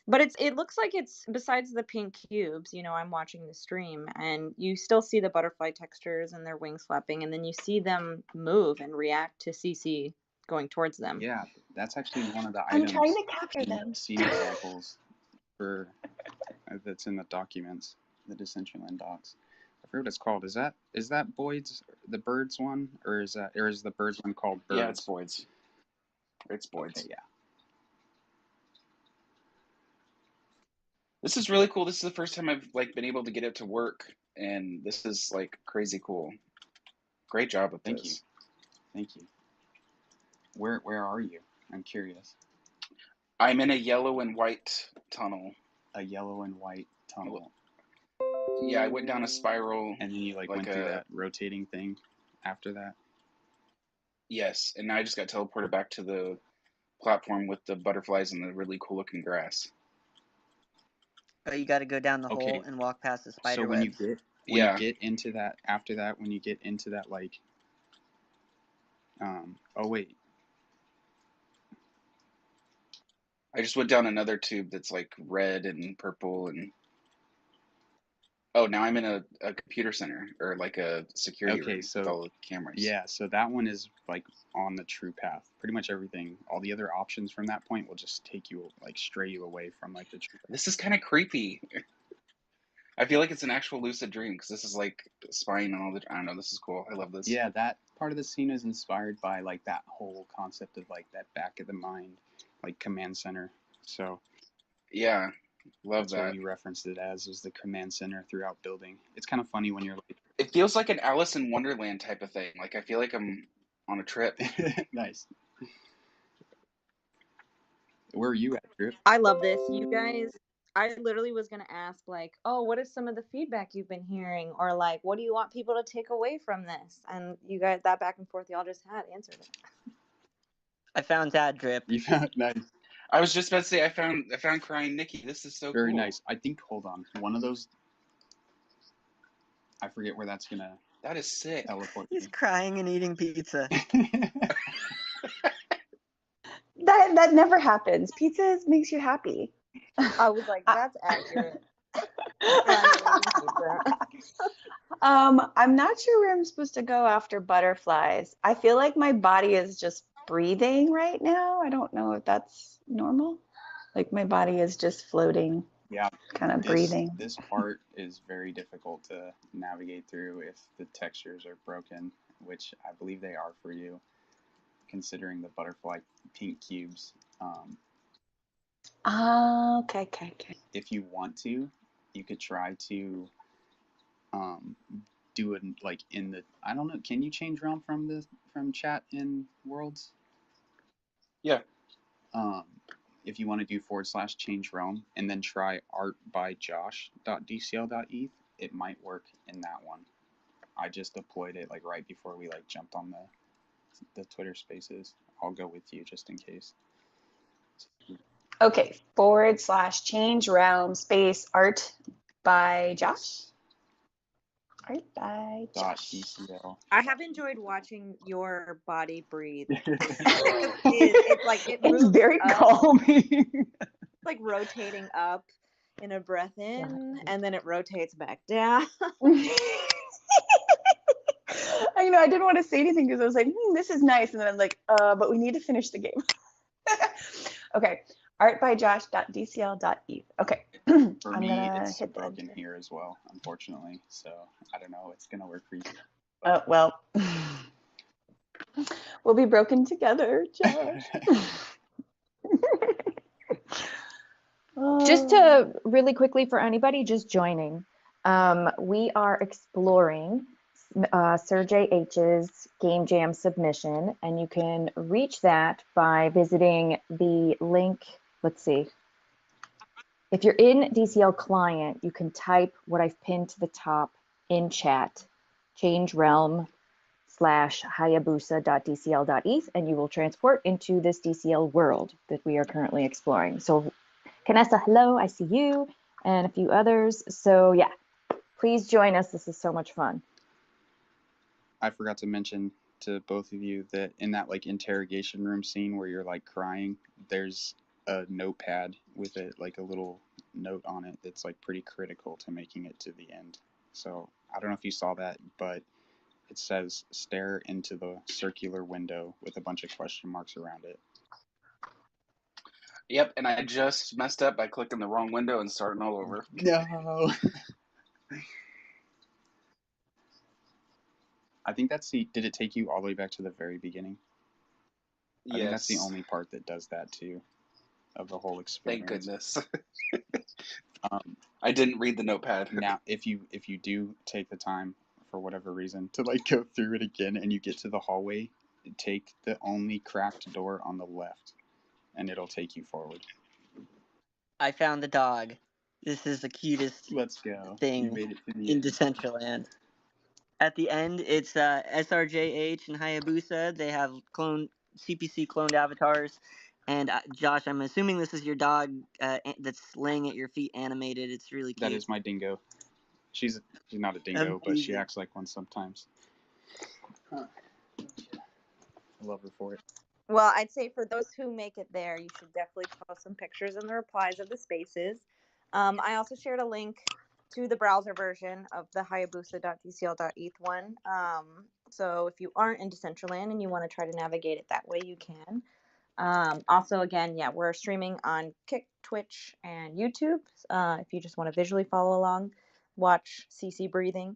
But it looks like it's, besides the pink cubes, you know, I'm watching the stream and you still see the butterfly textures and their wings flapping, and then you see them move and react to CC going towards them. Yeah, that's actually one of the I'm items trying to capture them. scene examples for that's in the documents, the Decentraland docs. I forget what it's called. Is that Boyd's, the birds one, or is the birds one called Birds? Yeah, it's Boyd's. It's Boyd's. Okay, yeah. This is really cool. This is the first time I've like been able to get it to work, and this is like crazy cool. Great job with this. Thank you. Where are you? I'm curious. I'm in a yellow and white tunnel. A yellow and white tunnel. Yeah, I went down a spiral. And then you like went through that rotating thing after that? Yes, and now I just got teleported back to the platform with the butterflies and the really cool looking grass. Oh, you got to go down the hole and walk past the spider So when webs. you get into that, after that, when you get into that, like, oh wait. I just went down another tube that's like red and purple and. Oh, now I'm in a computer center or like a security room with all the cameras. Yeah, so that one is like on the true path. Pretty much everything, all the other options from that point will just take you, like, stray you away from like the true path. This is kind of creepy. I feel like it's an actual lucid dream because this is like spying on all the. I don't know. This is cool. I love this. Yeah, that part of the scene is inspired by like that whole concept of like that back of the mind, like command center. So. Yeah. Love That's that. what we referenced it as, is the command center throughout building. It's kind of funny when you're like... It feels like an Alice in Wonderland type of thing. Like, I feel like I'm on a trip. Nice. Where are you at, Drip? I love this. You guys, I literally was going to ask, like, oh, what is some of the feedback you've been hearing? Or, like, what do you want people to take away from this? And you guys, that back and forth y'all just had, answered it. I found that, Drip. You found... Nice. I was just about to say, I found crying Nikki. This is so Very cool. nice. I think, hold on, one of those, I forget where that's gonna... That is sick. Teleport He's crying and eating pizza. That never happens. Pizza makes you happy. I was like, that's accurate. I'm not sure where I'm supposed to go after butterflies. I feel like my body is just breathing right now. I don't know if that's normal. Like my body is just floating. Yeah. Kind of breathing. This part is very difficult to navigate through if the textures are broken, which I believe they are for you, considering the butterfly pink cubes. Okay. If you want to, you could try to do it like in the, I don't know, can you change realm from chat in Worlds? Yeah. If you want to do / change realm and then try artbyjosh.dcl.eth, it might work in that one. I just deployed it like right before we like jumped on the Twitter Spaces. I'll go with you just in case. Okay, / change realm space art by Josh. Art by Josh. DCL. I have enjoyed watching your body breathe. It's like it moves. It's very calming. It's like rotating up in a breath in, and then it rotates back down. I didn't want to say anything because I was like, this is nice. And then I'm like, but we need to finish the game. Okay. artbyjosh.dcl.eth. Okay. For me, it's broken here as well, unfortunately. So I don't know. It's going to work for you. Well, we'll be broken together, Josh. Just to really quickly, for anybody just joining, we are exploring Sergey H's Game Jam submission, and you can reach that by visiting the link. Let's see. If you're in DCL client, you can type what I've pinned to the top in chat, change realm /hayabusa.dcl.eth, and you will transport into this DCL world that we are currently exploring. So Canessa, hello, I see you, and a few others. So yeah, please join us. This is so much fun. I forgot to mention to both of you that in that like interrogation room scene where you're like crying, there's a notepad with it, like a little note on it that's like pretty critical to making it to the end. So I don't know if you saw that, but it says stare into the circular window with a bunch of question marks around it. Yep, and I just messed up by clicking the wrong window and starting all over. No. I think that's the. Did it take you all the way back to the very beginning? Yes. I think that's the only part that does that too, of the whole experience. Thank goodness. I didn't read the notepad. Now, if you do take the time for whatever reason to like go through it again, and you get to the hallway, take the only cracked door on the left, and it'll take you forward. I found the dog. This is the cutest Let's go. thing You made it to the in end. Decentraland. At the end, it's SRJH and Hayabusa. They have CPC cloned avatars. And Josh, I'm assuming this is your dog that's laying at your feet animated. It's really cute. That is my dingo. She's not a dingo, but she acts like one sometimes. I love her for it. Well, I'd say for those who make it there, you should definitely post some pictures in the replies of the spaces. I also shared a link to the browser version of the hayabusa.dcl.eth one. So if you aren't in Decentraland and you want to try to navigate it that way, you can. Also, again, yeah, we're streaming on Kick, Twitch, and YouTube. If you just want to visually follow along, watch CC breathing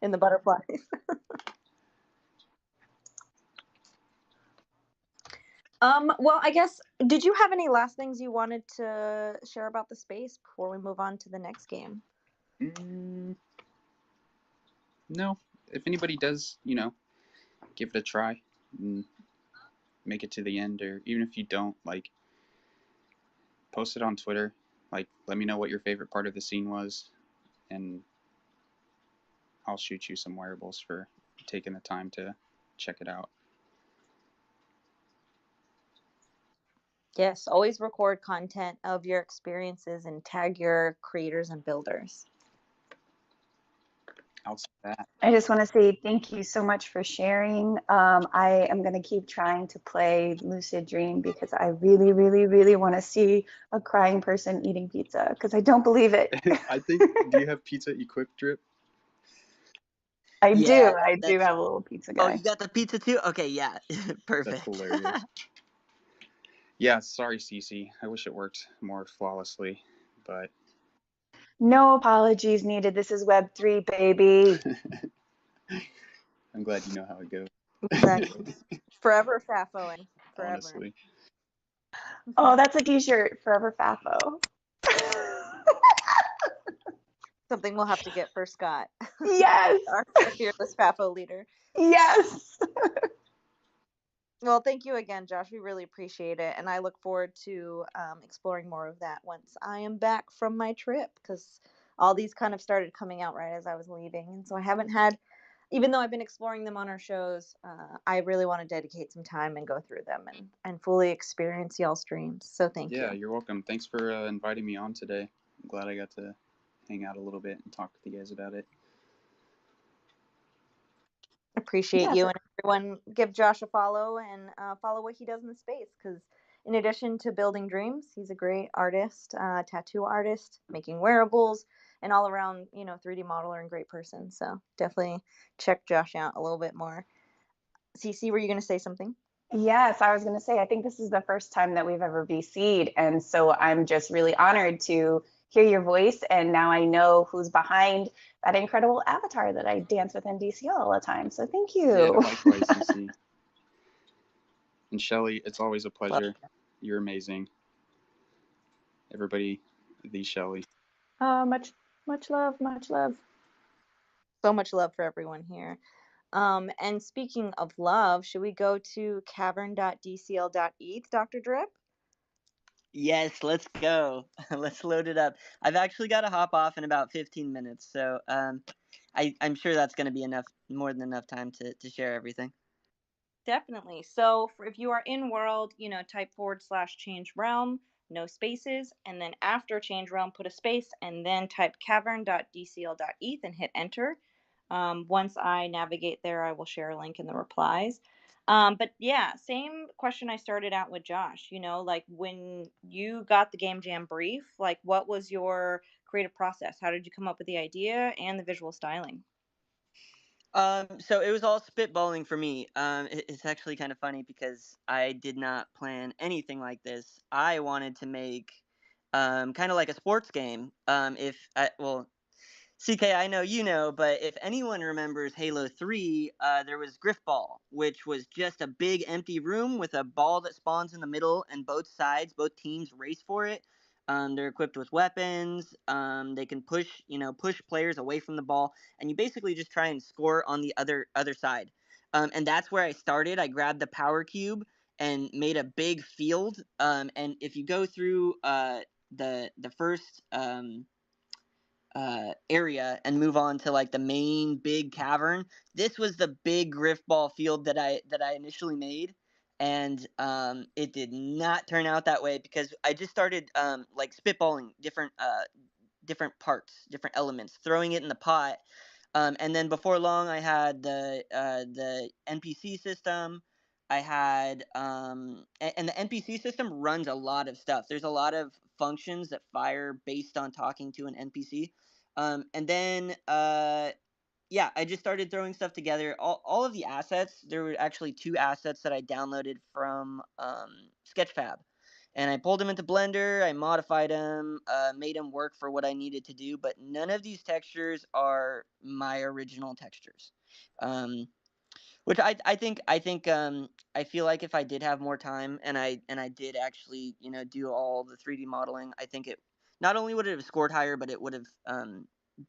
in the butterflies. Well, I guess, did you have any last things you wanted to share about the space before we move on to the next game? No. If anybody does, give it a try and make it to the end, or even if you don't, like, post it on Twitter. Like, let me know what your favorite part of the scene was, and I'll shoot you some wearables for taking the time to check it out. Yes, always record content of your experiences and tag your creators and builders. Outside that, I just want to say thank you so much for sharing. I am going to keep trying to play Lucid Dream because I really, really, really want to see a crying person eating pizza because I don't believe it. I think, do you have pizza equipped, Drip? I do have a little pizza guy. Oh, you got the pizza too? Okay, yeah. Perfect. That's hilarious. Yeah, sorry, Cece. I wish it worked more flawlessly, but... No apologies needed. This is Web3, baby. I'm glad you know how it goes. Exactly. Forever FAFOing. Forever. Honestly. Oh, that's a t-shirt. Forever FAFO. Something we'll have to get for Scott. Yes. Our fearless FAFO leader. Yes. Well, thank you again, Josh. We really appreciate it. And I look forward to exploring more of that once I am back from my trip, because all these kind of started coming out right as I was leaving. And so I haven't had, even though I've been exploring them on our shows, I really want to dedicate some time and go through them and fully experience y'all streams. So thank you. Yeah, you're welcome. Thanks for inviting me on today. I'm glad I got to hang out a little bit and talk with you guys about it. Appreciate you, and everyone give Josh a follow and follow what he does in the space, because in addition to building dreams, he's a great artist, tattoo artist, making wearables, and all around 3D modeler and great person. So definitely check Josh out a little bit more. Cece, were you going to say something? Yes, I was going to say, I think this is the first time that we've ever VC'd, and so I'm just really honored to hear your voice, and now I know who's behind that incredible avatar that I dance with in DCL all the time. So thank you. Yeah, likewise, Cece. And Shelly, it's always a pleasure. You're amazing. Everybody, the Shelly. Much love, much love. So much love for everyone here. And speaking of love, should we go to cavern.dcl.eth, Dr. Drip? Yes, let's go. Let's load it up. I've actually got to hop off in about 15 minutes, so I'm sure that's going to be more than enough time to share everything. Definitely. So if you are in world, type / change realm, no spaces, and then after change realm, put a space, and then type cavern.dcl.eth and hit enter. Once I navigate there, I will share a link in the replies. But yeah, same question I started out with Josh. Like when you got the Game Jam brief, like what was your creative process? How did you come up with the idea and the visual styling? So it was all spitballing for me. It's actually kind of funny because I did not plan anything like this. I wanted to make kind of like a sports game. CK, I know you know, but if anyone remembers Halo 3, there was Griffball, which was just a big empty room with a ball that spawns in the middle, and both teams race for it. They're equipped with weapons. They can push players away from the ball, and you basically just try and score on the other side. And that's where I started. I grabbed the power cube and made a big field. And if you go through the first area and move on to like the main big cavern. This was the big griffball field that I initially made, and it did not turn out that way because I just started like spitballing different parts, different elements, throwing it in the pot. And then before long, I had the NPC system. I had and the NPC system runs a lot of stuff. There's a lot of functions that fire based on talking to an NPC. And then yeah, I just started throwing stuff together. All of the assets, there were actually 2 assets that I downloaded from Sketchfab. And I pulled them into Blender, I modified them, made them work for what I needed to do, but none of these textures are my original textures. Which I feel like if I did have more time and I did actually do all the 3D modeling, I think it not only would it have scored higher, but it would have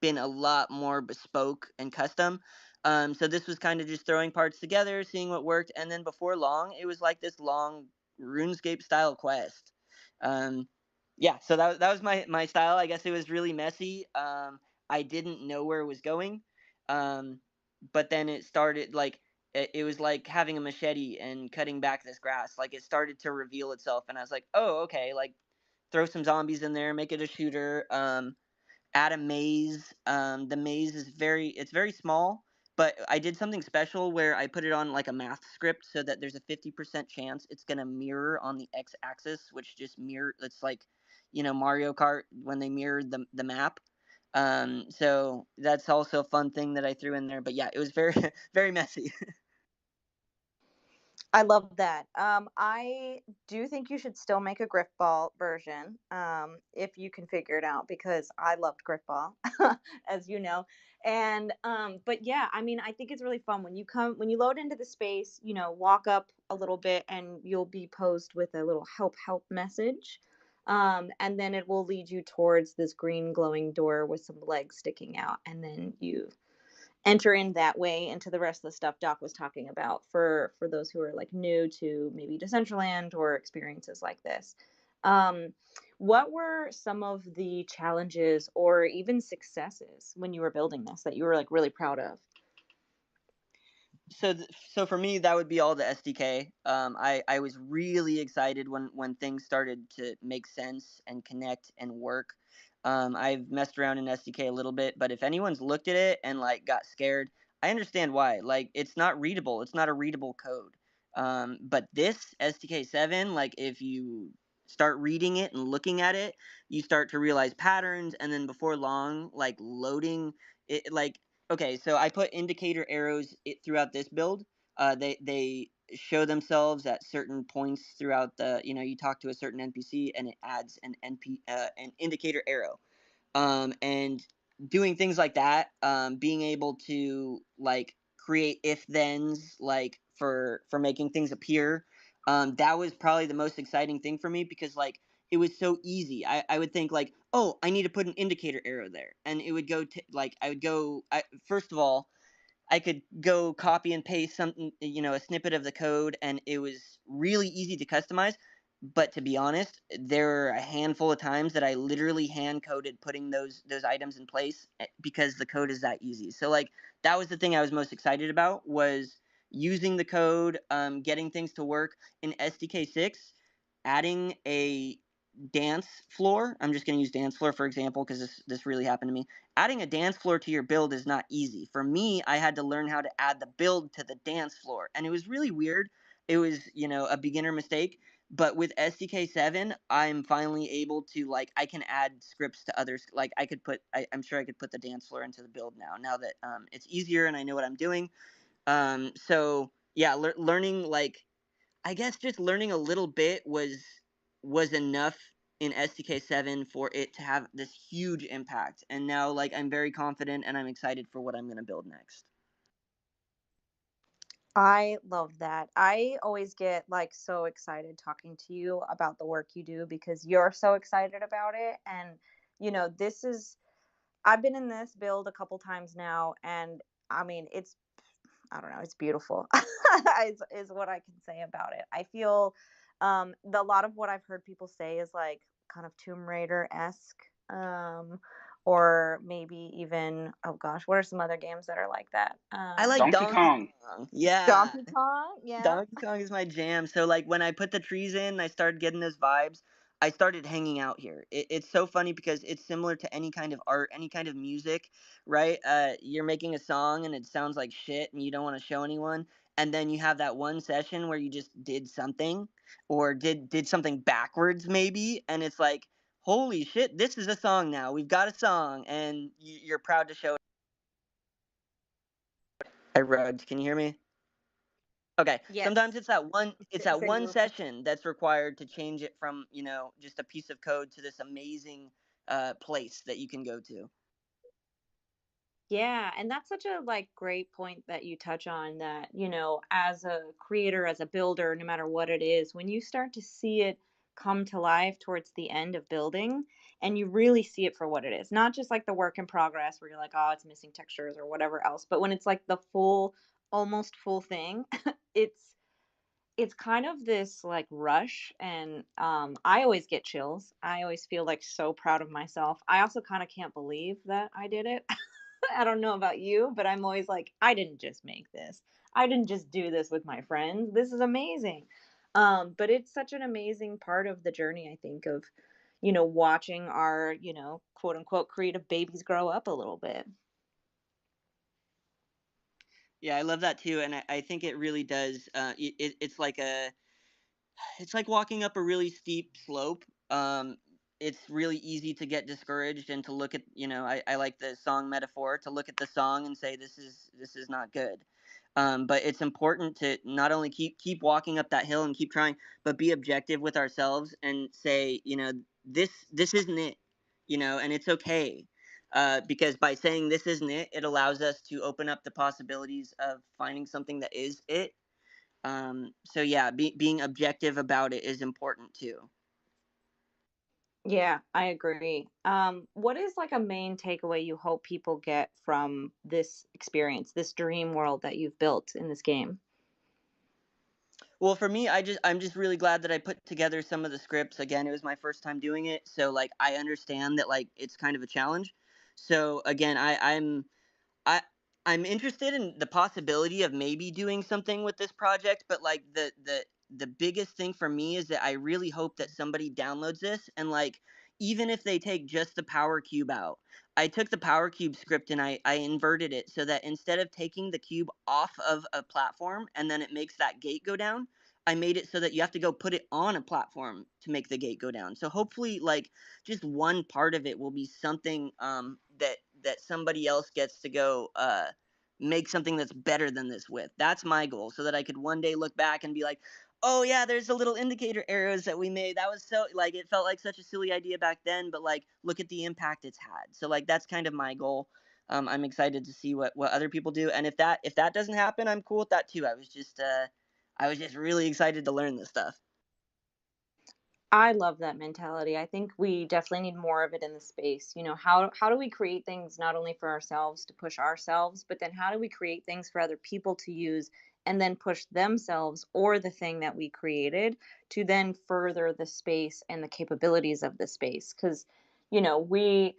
been a lot more bespoke and custom. So this was kind of just throwing parts together, seeing what worked, and then before long, it was like this long RuneScape style quest. Yeah, so that was my style. I guess it was really messy. I didn't know where it was going, but then it started like it was like having a machete and cutting back this grass. Like it started to reveal itself, and I was like, oh, okay, like throw some zombies in there, make it a shooter. Add a maze. The maze is very small, but I did something special where I put it on like a math script so that there's a 50% chance it's gonna mirror on the x-axis, which just mirror. It's like Mario Kart when they mirrored the map. So that's also a fun thing that I threw in there. But yeah, it was very very messy. I love that. I do think you should still make a Griffball version, if you can figure it out, because I loved Griffball, as you know. And but yeah, I mean, I think it's really fun when you load into the space. Walk up a little bit, and you'll be posed with a little help message. And then it will lead you towards this green glowing door with some legs sticking out, and then you enter in that way into the rest of the stuff Doc was talking about for those who are like new to maybe Decentraland or experiences like this. Um, what were some of the challenges or even successes when you were building this that you were like really proud of? So for me, that would be all the SDK. I was really excited when things started to make sense and connect and work. I've messed around in SDK a little bit, but if anyone's looked at it and like got scared, I understand why. Like it's not readable. It's not a readable code. But this SDK 7, like if you start reading it and looking at it, you start to realize patterns, and then before long, like loading it, like okay, so I put indicator arrows throughout this build. They show themselves at certain points throughout the. You talk to a certain NPC and it adds an indicator arrow. And doing things like that, being able to like create if thens like for making things appear. That was probably the most exciting thing for me because like it was so easy. I would think like, oh, I need to put an indicator arrow there, and it would go to like first of all, I could go copy and paste something, a snippet of the code, and it was really easy to customize. But to be honest, there were a handful of times that I literally hand coded putting those items in place because the code is that easy. So like that was the thing I was most excited about, was using the code, getting things to work in SDK6, adding a dance floor. I'm just going to use dance floor for example because this really happened to me. Adding a dance floor to your build is not easy. For me, I had to learn how to add the build to the dance floor, and it was really weird. It was, a beginner mistake. But with SDK7, I'm finally able to, like, I can add scripts to others. Like, I'm sure I could put the dance floor into the build now that it's easier and I know what I'm doing. So yeah, learning, like, I guess just learning a little bit was enough in SDK7 for it to have this huge impact. And now, like, I'm very confident and I'm excited for what I'm going to build next. I love that. I always get like so excited talking to you about the work you do because you're so excited about it. And, this is, I've been in this build a couple times now. And I mean, I don't know, it's beautiful, is what I can say about it. I feel a lot of what I've heard people say is like kind of Tomb Raider esque. Or maybe even, oh gosh, what are some other games that are like that? I like Donkey Donkey Kong. Kong. Yeah. Donkey Kong, yeah. Donkey Kong is my jam. So like when I put the trees in, I started getting those vibes. I started hanging out here. It's so funny because it's similar to any kind of art, any kind of music, right? You're making a song and it sounds like shit and you don't want to show anyone. And then you have that one session where you just did something or did something backwards maybe. And it's like, holy shit, this is a song now. We've got a song and you're proud to show it. I rugged. Can you hear me? Okay. Yes. Sometimes it's that one Said you were. session that's required to change it from, just a piece of code to this amazing place that you can go to. Yeah, and that's such a like great point that you touch on, that, as a creator, as a builder, no matter what it is, when you start to see it come to life towards the end of building and you really see it for what it is, not just like the work in progress where you're like, oh, it's missing textures or whatever else, but when it's like the full, almost full thing, it's kind of this like rush. And I always get chills. I always feel like so proud of myself. I also kind of can't believe that I did it. I don't know about you, but I'm always like, I didn't just make this. I didn't just do this with my friends. This is amazing. But it's such an amazing part of the journey, I think, of, watching our, quote unquote creative babies grow up a little bit. Yeah, I love that too, and I think it really does. It's like walking up a really steep slope. It's really easy to get discouraged and to look at, I like the song metaphor, to look at the song and say this is not good. But it's important to not only keep walking up that hill and keep trying, but be objective with ourselves and say, this isn't it, and it's okay. Because by saying this isn't it, it allows us to open up the possibilities of finding something that is it. So yeah, being objective about it is important too. Yeah, I agree. What is like a main takeaway you hope people get from this experience, this dream world that you've built in this game? Well, for me, I'm just really glad that I put together some of the scripts. Again, it was my first time doing it, so like I understand that like it's kind of a challenge. So again, I I'm interested in the possibility of maybe doing something with this project, but like the biggest thing for me is that I really hope that somebody downloads this and like even if they take just the power cube out. I took the power cube script and I inverted it so that instead of taking the cube off of a platform and then it makes that gate go down, I made it so that you have to go put it on a platform to make the gate go down. So hopefully like just one part of it will be something that somebody else gets to go make something that's better than this with. That's my goal, so that I could one day look back and be like, oh yeah, there's the little indicator arrows that we made. That was so like it felt like such a silly idea back then, but like look at the impact it's had. So like that's kind of my goal. I'm excited to see what other people do, and if that doesn't happen, I'm cool with that too. I was just really excited to learn this stuff. I love that mentality. I think we definitely need more of it in the space. You know, how do we create things not only for ourselves to push ourselves, but then how do we create things for other people to use and then push themselves or the thing that we created to then further the space and the capabilities of the space? Because, you know, we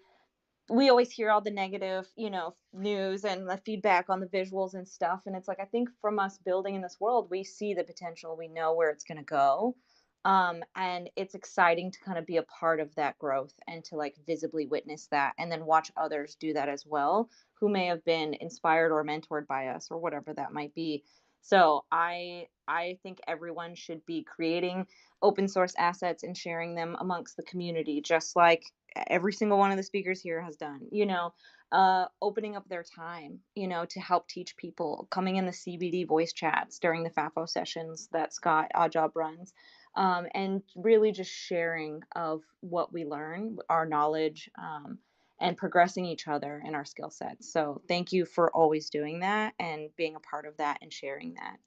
always hear all the negative, you know, news and the feedback on the visuals and stuff. And it's like, I think from us building in this world, we see the potential, we know where it's going to go. And it's exciting to kind of be a part of that growth and to like visibly witness that and then watch others do that as well, who may have been inspired or mentored by us or whatever that might be. So I think everyone should be creating open source assets and sharing them amongst the community, just like every single one of the speakers here has done, you know, opening up their time, you know, to help teach people, coming in the CBD voice chats during the FAFO sessions that Scott Oddjob runs, and really just sharing of what we learn, our knowledge, and progressing each other in our skill sets. So thank you for always doing that and being a part of that and sharing that.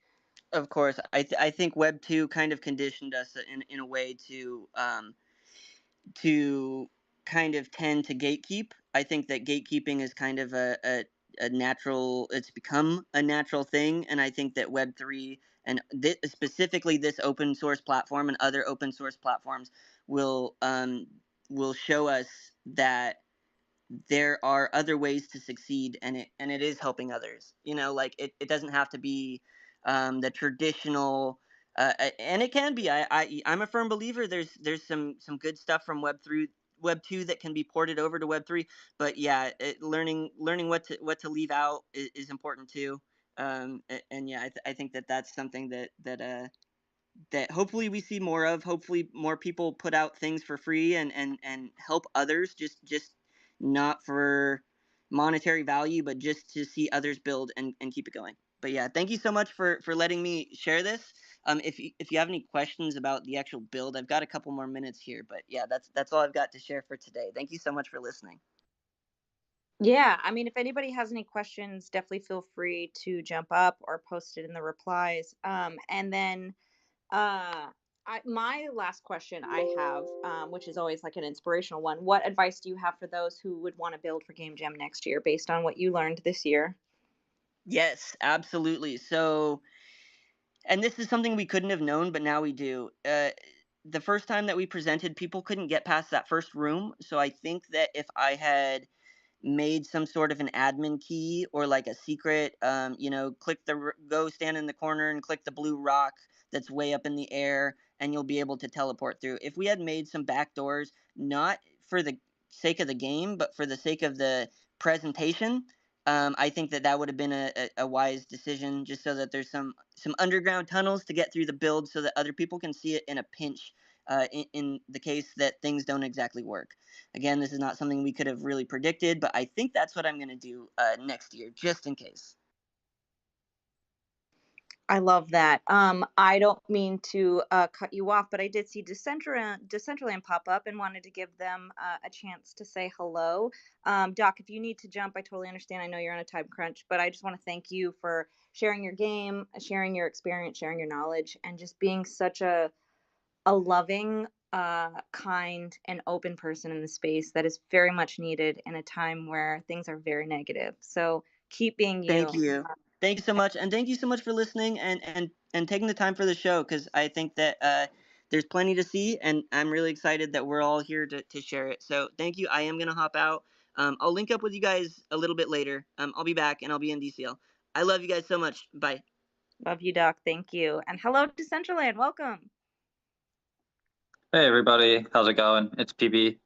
Of course, I think Web 2 kind of conditioned us in a way to kind of tend to gatekeep. I think that gatekeeping is kind of a natural, it's become a natural thing. And I think that Web3 and specifically this open source platform and other open source platforms will show us that there are other ways to succeed, and it is helping others. You know, like it doesn't have to be the traditional, and it can be. I'm a firm believer. There's some good stuff from Web 2 that can be ported over to Web 3. But yeah, learning what to leave out is important too. And yeah, I think that's something that hopefully we see more of. Hopefully more people put out things for free and help others, just not for monetary value, but just to see others build and keep it going. But yeah, thank you so much for letting me share this. If you have any questions about the actual build, I've got a couple more minutes here, but yeah, that's all I've got to share for today. Thank you so much for listening. Yeah, I mean, if anybody has any questions, definitely feel free to jump up or post it in the replies. And then my last question I have, which is always like an inspirational one. What advice do you have for those who would want to build for Game Jam next year based on what you learned this year? Yes, absolutely. So, and this is something we couldn't have known, but now we do. The first time that we presented, people couldn't get past that first room. So I think that if I had made some sort of an admin key or like a secret, click go stand in the corner and click the blue rock that's way up in the air, and you'll be able to teleport through. If we had made some back doors, not for the sake of the game, but for the sake of the presentation, I think that would have been a wise decision, just so that there's some underground tunnels to get through the build so that other people can see it in a pinch, in the case that things don't exactly work. Again, this is not something we could have really predicted, but I think that's what I'm going to do next year, just in case. I love that. I don't mean to cut you off, but I did see Decentraland pop up and wanted to give them a chance to say hello. Doc, if you need to jump, I totally understand. I know you're on a time crunch, but I just want to thank you for sharing your game, sharing your experience, sharing your knowledge, and just being such a loving, kind, and open person in the space that is very much needed in a time where things are very negative. So keep being you. Thank you. Thank you so much, and thank you so much for listening and taking the time for the show, because I think that there's plenty to see, and I'm really excited that we're all here to share it. So thank you. I am going to hop out. I'll link up with you guys a little bit later. I'll be back, and I'll be in DCL. I love you guys so much. Bye. Love you, Doc. Thank you. And hello to Decentraland. Welcome. Hey everybody, how's it going? It's PB.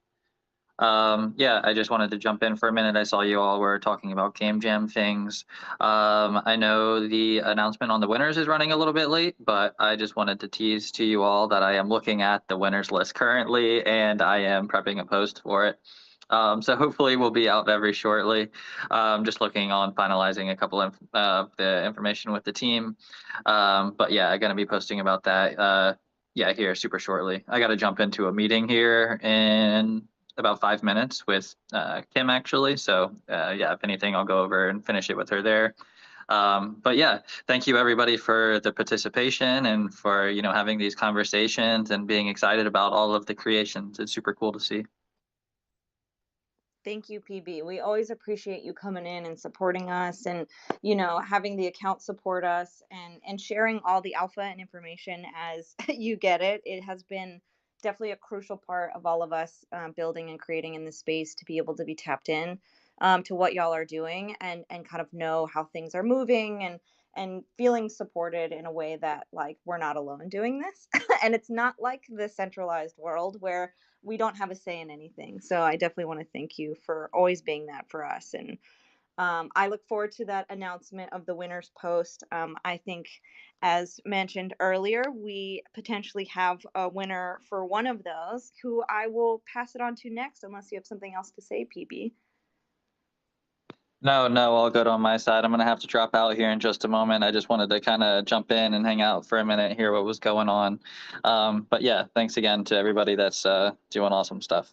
Yeah, I just wanted to jump in for a minute. I saw you all were talking about Game Jam things. I know the announcement on the winners is running a little bit late, but I just wanted to tease to you all that I am looking at the winners list currently, and I am prepping a post for it. So hopefully we'll be out very shortly. Just looking on finalizing a couple of the information with the team. But yeah, I'm gonna be posting about that. Yeah, here super shortly. I got to jump into a meeting here in about 5 minutes with Kim actually. So yeah, if anything, I'll go over and finish it with her there. But yeah, thank you everybody for the participation and for, having these conversations and being excited about all of the creations. It's super cool to see. Thank you, PB. We always appreciate you coming in and supporting us and, having the account support us and sharing all the alpha and information as you get it. It has been definitely a crucial part of all of us building and creating in this space to be able to be tapped in to what y'all are doing and kind of know how things are moving and feeling supported in a way that like we're not alone doing this. And it's not like the centralized world where we don't have a say in anything. So I definitely want to thank you for always being that for us. And I look forward to that announcement of the winners post. I think, as mentioned earlier, we potentially have a winner for one of those who I will pass it on to next, unless you have something else to say, PB. No, all good on my side. I'm going to have to drop out here in just a moment. I just wanted to kind of jump in and hang out for a minute, hear what was going on. But yeah, thanks again to everybody that's doing awesome stuff.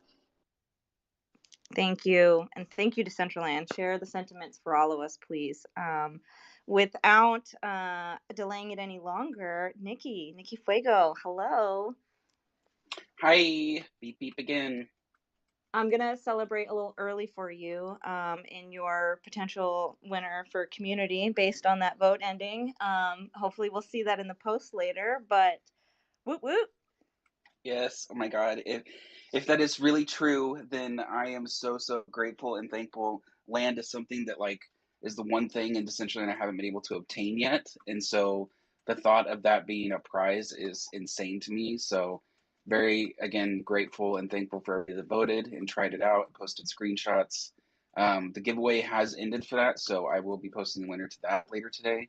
Thank you. And thank you to Decentraland. Share the sentiments for all of us, please. Without delaying it any longer, Nikki Fuego, hello. Hi, beep beep again. I'm going to celebrate a little early for you in your potential winner for community based on that vote ending. Hopefully we'll see that in the post later, but woot woot. Yes, oh my God. If that is really true, then I am so grateful and thankful. Land is something that like is the one thing in Decentraland I haven't been able to obtain yet. And so the thought of that being a prize is insane to me. So very, again, grateful and thankful for everybody that voted and tried it out, posted screenshots. The giveaway has ended for that, so I will be posting the winner to that later today.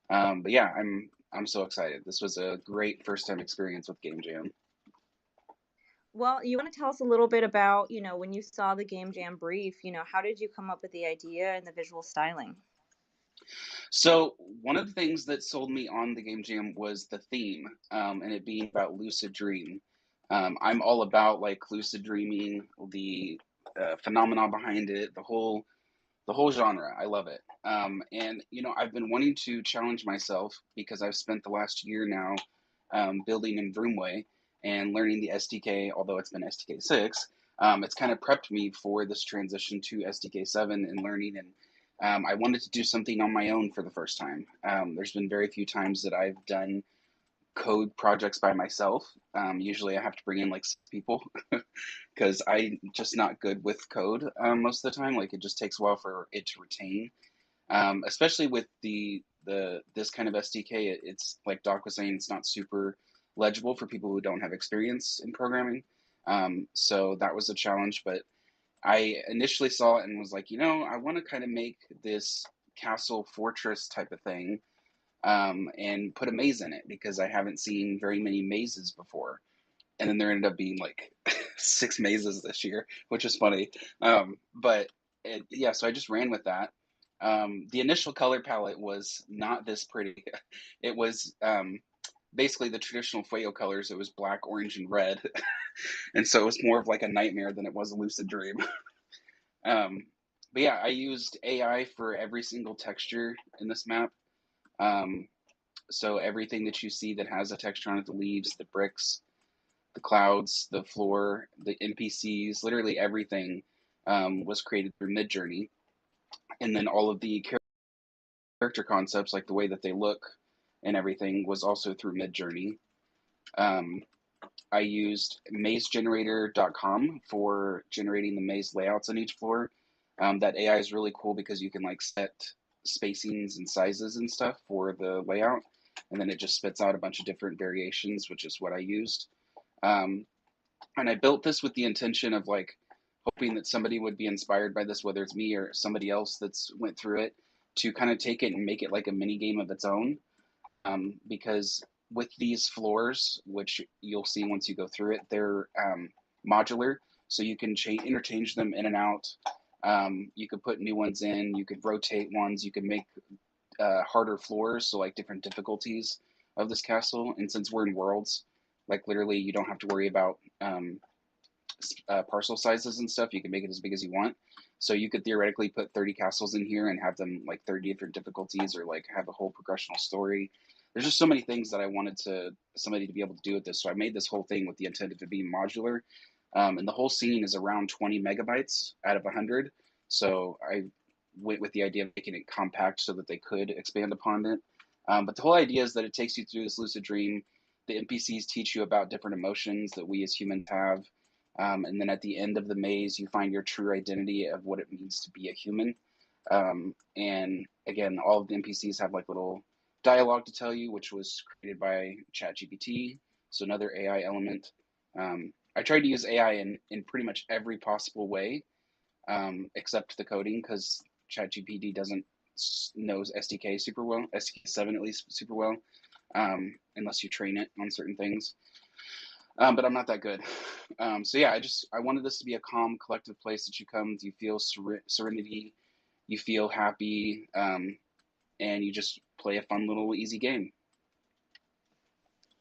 But yeah, I'm so excited. This was a great first time experience with Game Jam. Well, you want to tell us a little bit about, when you saw the Game Jam brief, how did you come up with the idea and the visual styling? So one of the things that sold me on the Game Jam was the theme, and it being about lucid dream. I'm all about like lucid dreaming, the phenomenon behind it, the whole genre. I love it. And I've been wanting to challenge myself because I've spent the last year now building in Vroomway and learning the SDK. Although it's been SDK 6, it's kind of prepped me for this transition to SDK 7 and learning. And I wanted to do something on my own for the first time. There's been very few times that I've done code projects by myself. Usually I have to bring in like 6 people because I'm just not good with code most of the time. Like it just takes a while for it to retain, especially with this kind of SDK. It's like Doc was saying, it's not super legible for people who don't have experience in programming. So that was a challenge, but I initially saw it and was like, I want to kind of make this castle fortress type of thing, and put a maze in it because I haven't seen very many mazes before. And then there ended up being like 6 mazes this year, which is funny. So I just ran with that. The initial color palette was not this pretty. It was basically the traditional Fuego colors. It was black, orange, and red. And so it was more of like a nightmare than it was a lucid dream. But yeah, I used AI for every single texture in this map. So everything that you see that has a texture on it, the leaves, the bricks, the clouds, the floor, the NPCs, literally everything was created through Midjourney. And then all of the character concepts, like the way that they look and everything, was also through Midjourney. I used mazegenerator.com for generating the maze layouts on each floor. That AI is really cool because you can like set spacings and sizes and stuff for the layout, and then it just spits out a bunch of different variations, which is what I used. And I built this with the intention of like hoping that somebody would be inspired by this, whether it's me or somebody else that's went through it, to kind of take it and make it like a mini game of its own. Because with these floors, which you'll see once you go through it, they're modular, so you can interchange them in and out. You could put new ones in, you could rotate ones, you could make harder floors, so like different difficulties of this castle. And since we're in worlds, like literally you don't have to worry about parcel sizes and stuff. You can make it as big as you want. So you could theoretically put 30 castles in here and have them like 30 different difficulties, or like have a whole progressional story. There's just so many things that I wanted somebody to be able to do with this. So I made this whole thing with the intent of it being modular. And the whole scene is around 20 megabytes out of 100. So I went with the idea of making it compact so that they could expand upon it. But the whole idea is that it takes you through this lucid dream. The NPCs teach you about different emotions that we as humans have. And then at the end of the maze, you find your true identity of what it means to be a human. And again, all of the NPCs have like little dialogue to tell you, which was created by ChatGPT. So another AI element. I tried to use AI in pretty much every possible way, except the coding, because ChatGPT doesn't knows SDK super well, SDK 7 at least super well, unless you train it on certain things. But I'm not that good. So yeah, I wanted this to be a calm, collective place that you come, you feel serenity, you feel happy, and you just play a fun little easy game.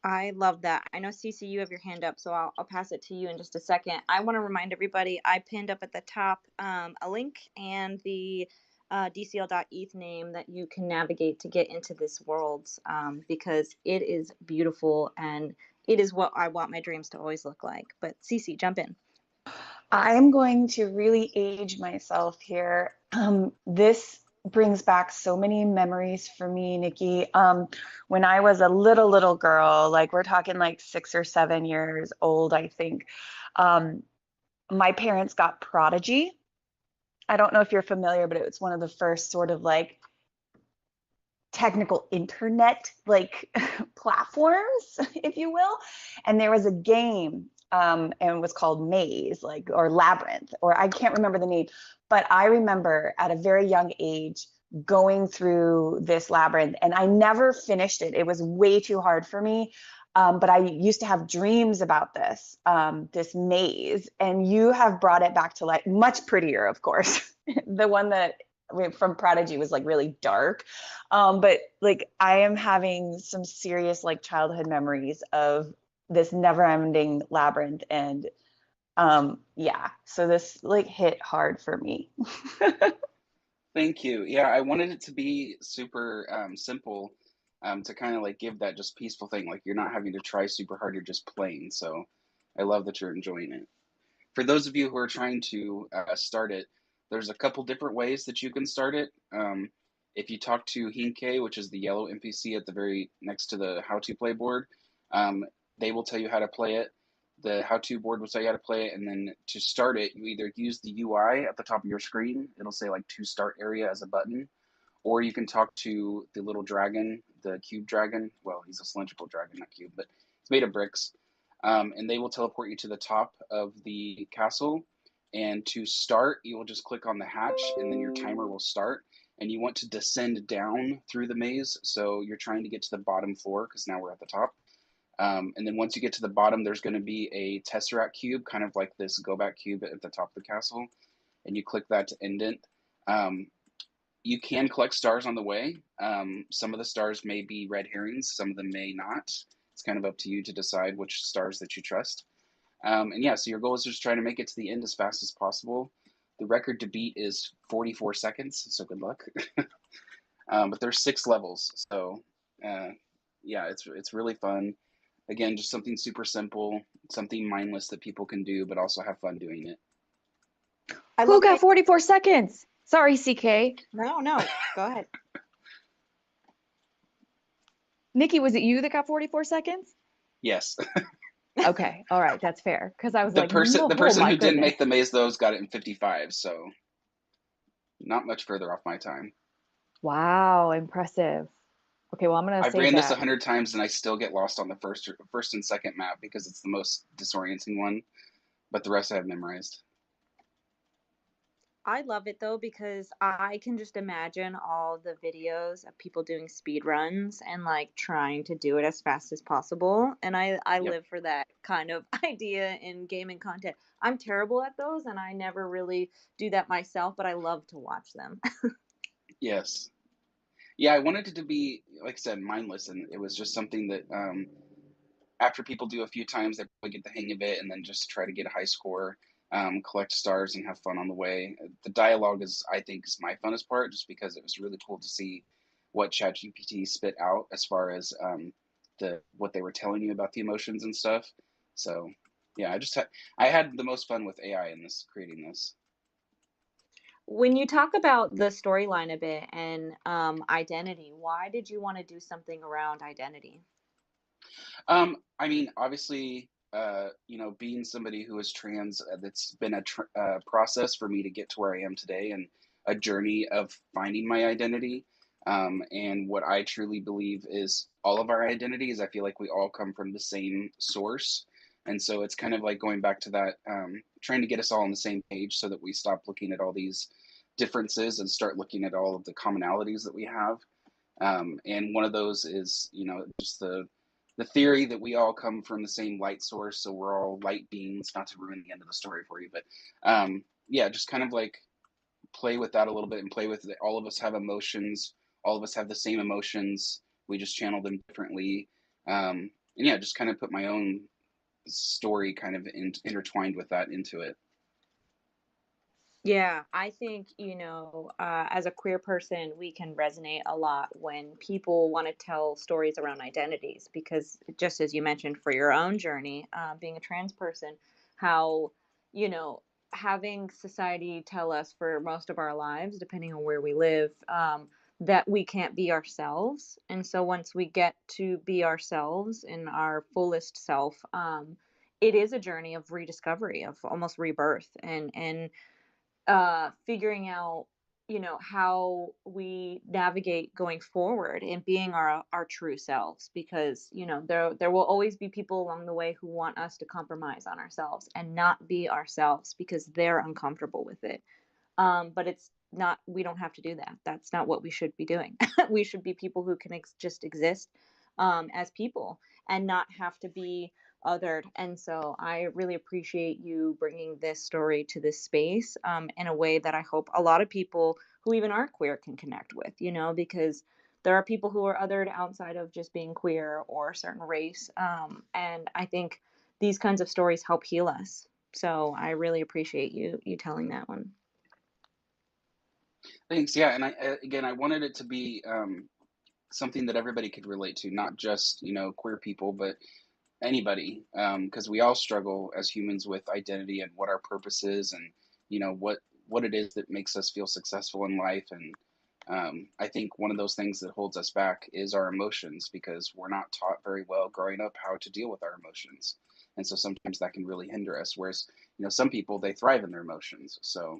I love that. I know, Cece, you have your hand up, so I'll pass it to you in just a second. I want to remind everybody, I pinned up at the top a link and the DCL.eth name that you can navigate to get into this world, because it is beautiful and it is what I want my dreams to always look like. But Cece, jump in. I'm going to really age myself here. This brings back so many memories for me, Nikki. When I was a little girl, like we're talking like 6 or 7 years old, I think, my parents got Prodigy. I don't know if you're familiar, but it was one of the first sort of like technical internet like platforms, if you will. And there was a game, and it was called Maze, like, or Labyrinth, or I can't remember the name, but I remember at a very young age going through this labyrinth, and I never finished it. It was way too hard for me. But I used to have dreams about this maze, and you have brought it back to life. Much prettier, of course. The one that from Prodigy was like really dark. But like I am having some serious like childhood memories of this never-ending labyrinth, and yeah, so this like hit hard for me. Thank you. Yeah, I wanted it to be super simple, to kind of like give that just peaceful thing. Like you're not having to try super hard, you're just playing. So I love that you're enjoying it. For those of you who are trying to start it, there's a couple different ways that you can start it. If you talk to Hinke, which is the yellow NPC at the very next to the how-to play board, they will tell you how to play it. The how-to board will tell you how to play it, and then to start it, you either use the UI at the top of your screen. It'll say like to start area as a button, or you can talk to the little dragon, the cube dragon. Well, he's a cylindrical dragon, not cube, but it's made of bricks. And they will teleport you to the top of the castle. And to start, you will just click on the hatch, and then your timer will start. And you want to descend down through the maze, so you're trying to get to the bottom floor, because now we're at the top. And then once you get to the bottom, there's going to be a Tesseract cube, kind of like this go back cube at the top of the castle. And you click that to end it. You can collect stars on the way. Some of the stars may be red herrings, some of them may not. It's kind of up to you to decide which stars that you trust. And yeah, so your goal is just trying to make it to the end as fast as possible. The record to beat is 44 seconds, so good luck. But there's 6 levels, so yeah, it's really fun. Again, just something super simple, something mindless that people can do, but also have fun doing it. Who got 44 seconds? Sorry, CK. No, go ahead. Nikki, was it you that got 44 seconds? Yes. Okay, all right, that's fair. Because I was the like, person who goodness. didn't make the maze those got it in 55, so not much further off my time. Wow, impressive. Okay, well, I'm gonna I've save ran that. this 100 times and I still get lost on the first and second map because it's the most disorienting one, but the rest I have memorized. I love it though, because I can just imagine all the videos of people doing speed runs and like trying to do it as fast as possible. And I Yep. live for that kind of idea in gaming content. I'm terrible at those and I never really do that myself, but I love to watch them. Yes. Yeah, I wanted it to be, like I said, mindless, and it was just something that after people do a few times, they probably get the hang of it and then just try to get a high score, collect stars, and have fun on the way. The dialogue I think, is my funnest part, just because it was really cool to see what ChatGPT spit out as far as what they were telling you about the emotions and stuff. So yeah, I had the most fun with AI in creating this. When you talk about the storyline a bit and identity, why did you want to do something around identity? I mean, obviously, being somebody who is trans, that's been a process for me to get to where I am today, and a journey of finding my identity. And what I truly believe is all of our identities, I feel like we all come from the same source. And so it's kind of like going back to that, trying to get us all on the same page so that we stop looking at all these differences and start looking at all of the commonalities that we have. And one of those is, just the theory that we all come from the same light source, so we're all light beings. Not to ruin the end of the story for you, but yeah, just kind of like play with that a little bit and play with it. All of us have emotions. All of us have the same emotions. We just channel them differently. And yeah, just kind of put my own story kind of intertwined with that into it. Yeah, I think, as a queer person, we can resonate a lot when people want to tell stories around identities, because just as you mentioned for your own journey, being a trans person, how, you know, having society tell us for most of our lives, depending on where we live, that we can't be ourselves. And so once we get to be ourselves in our fullest self, it is a journey of rediscovery, of almost rebirth, and figuring out, how we navigate going forward and being our true selves, because there will always be people along the way who want us to compromise on ourselves and not be ourselves because they're uncomfortable with it. But it's not, we don't have to do that. That's not what we should be doing. We should be people who can just exist as people and not have to be othered. And so I really appreciate you bringing this story to this space in a way that I hope a lot of people who even aren't queer can connect with, because there are people who are othered outside of just being queer or a certain race. And I think these kinds of stories help heal us. So I really appreciate you telling that one. Thanks. Yeah, and I wanted it to be something that everybody could relate to, not just queer people, but anybody, because we all struggle as humans with identity and what our purpose is, and what it is that makes us feel successful in life. And I think one of those things that holds us back is our emotions, because we're not taught very well growing up how to deal with our emotions, and so sometimes that can really hinder us. Whereas some people, they thrive in their emotions, so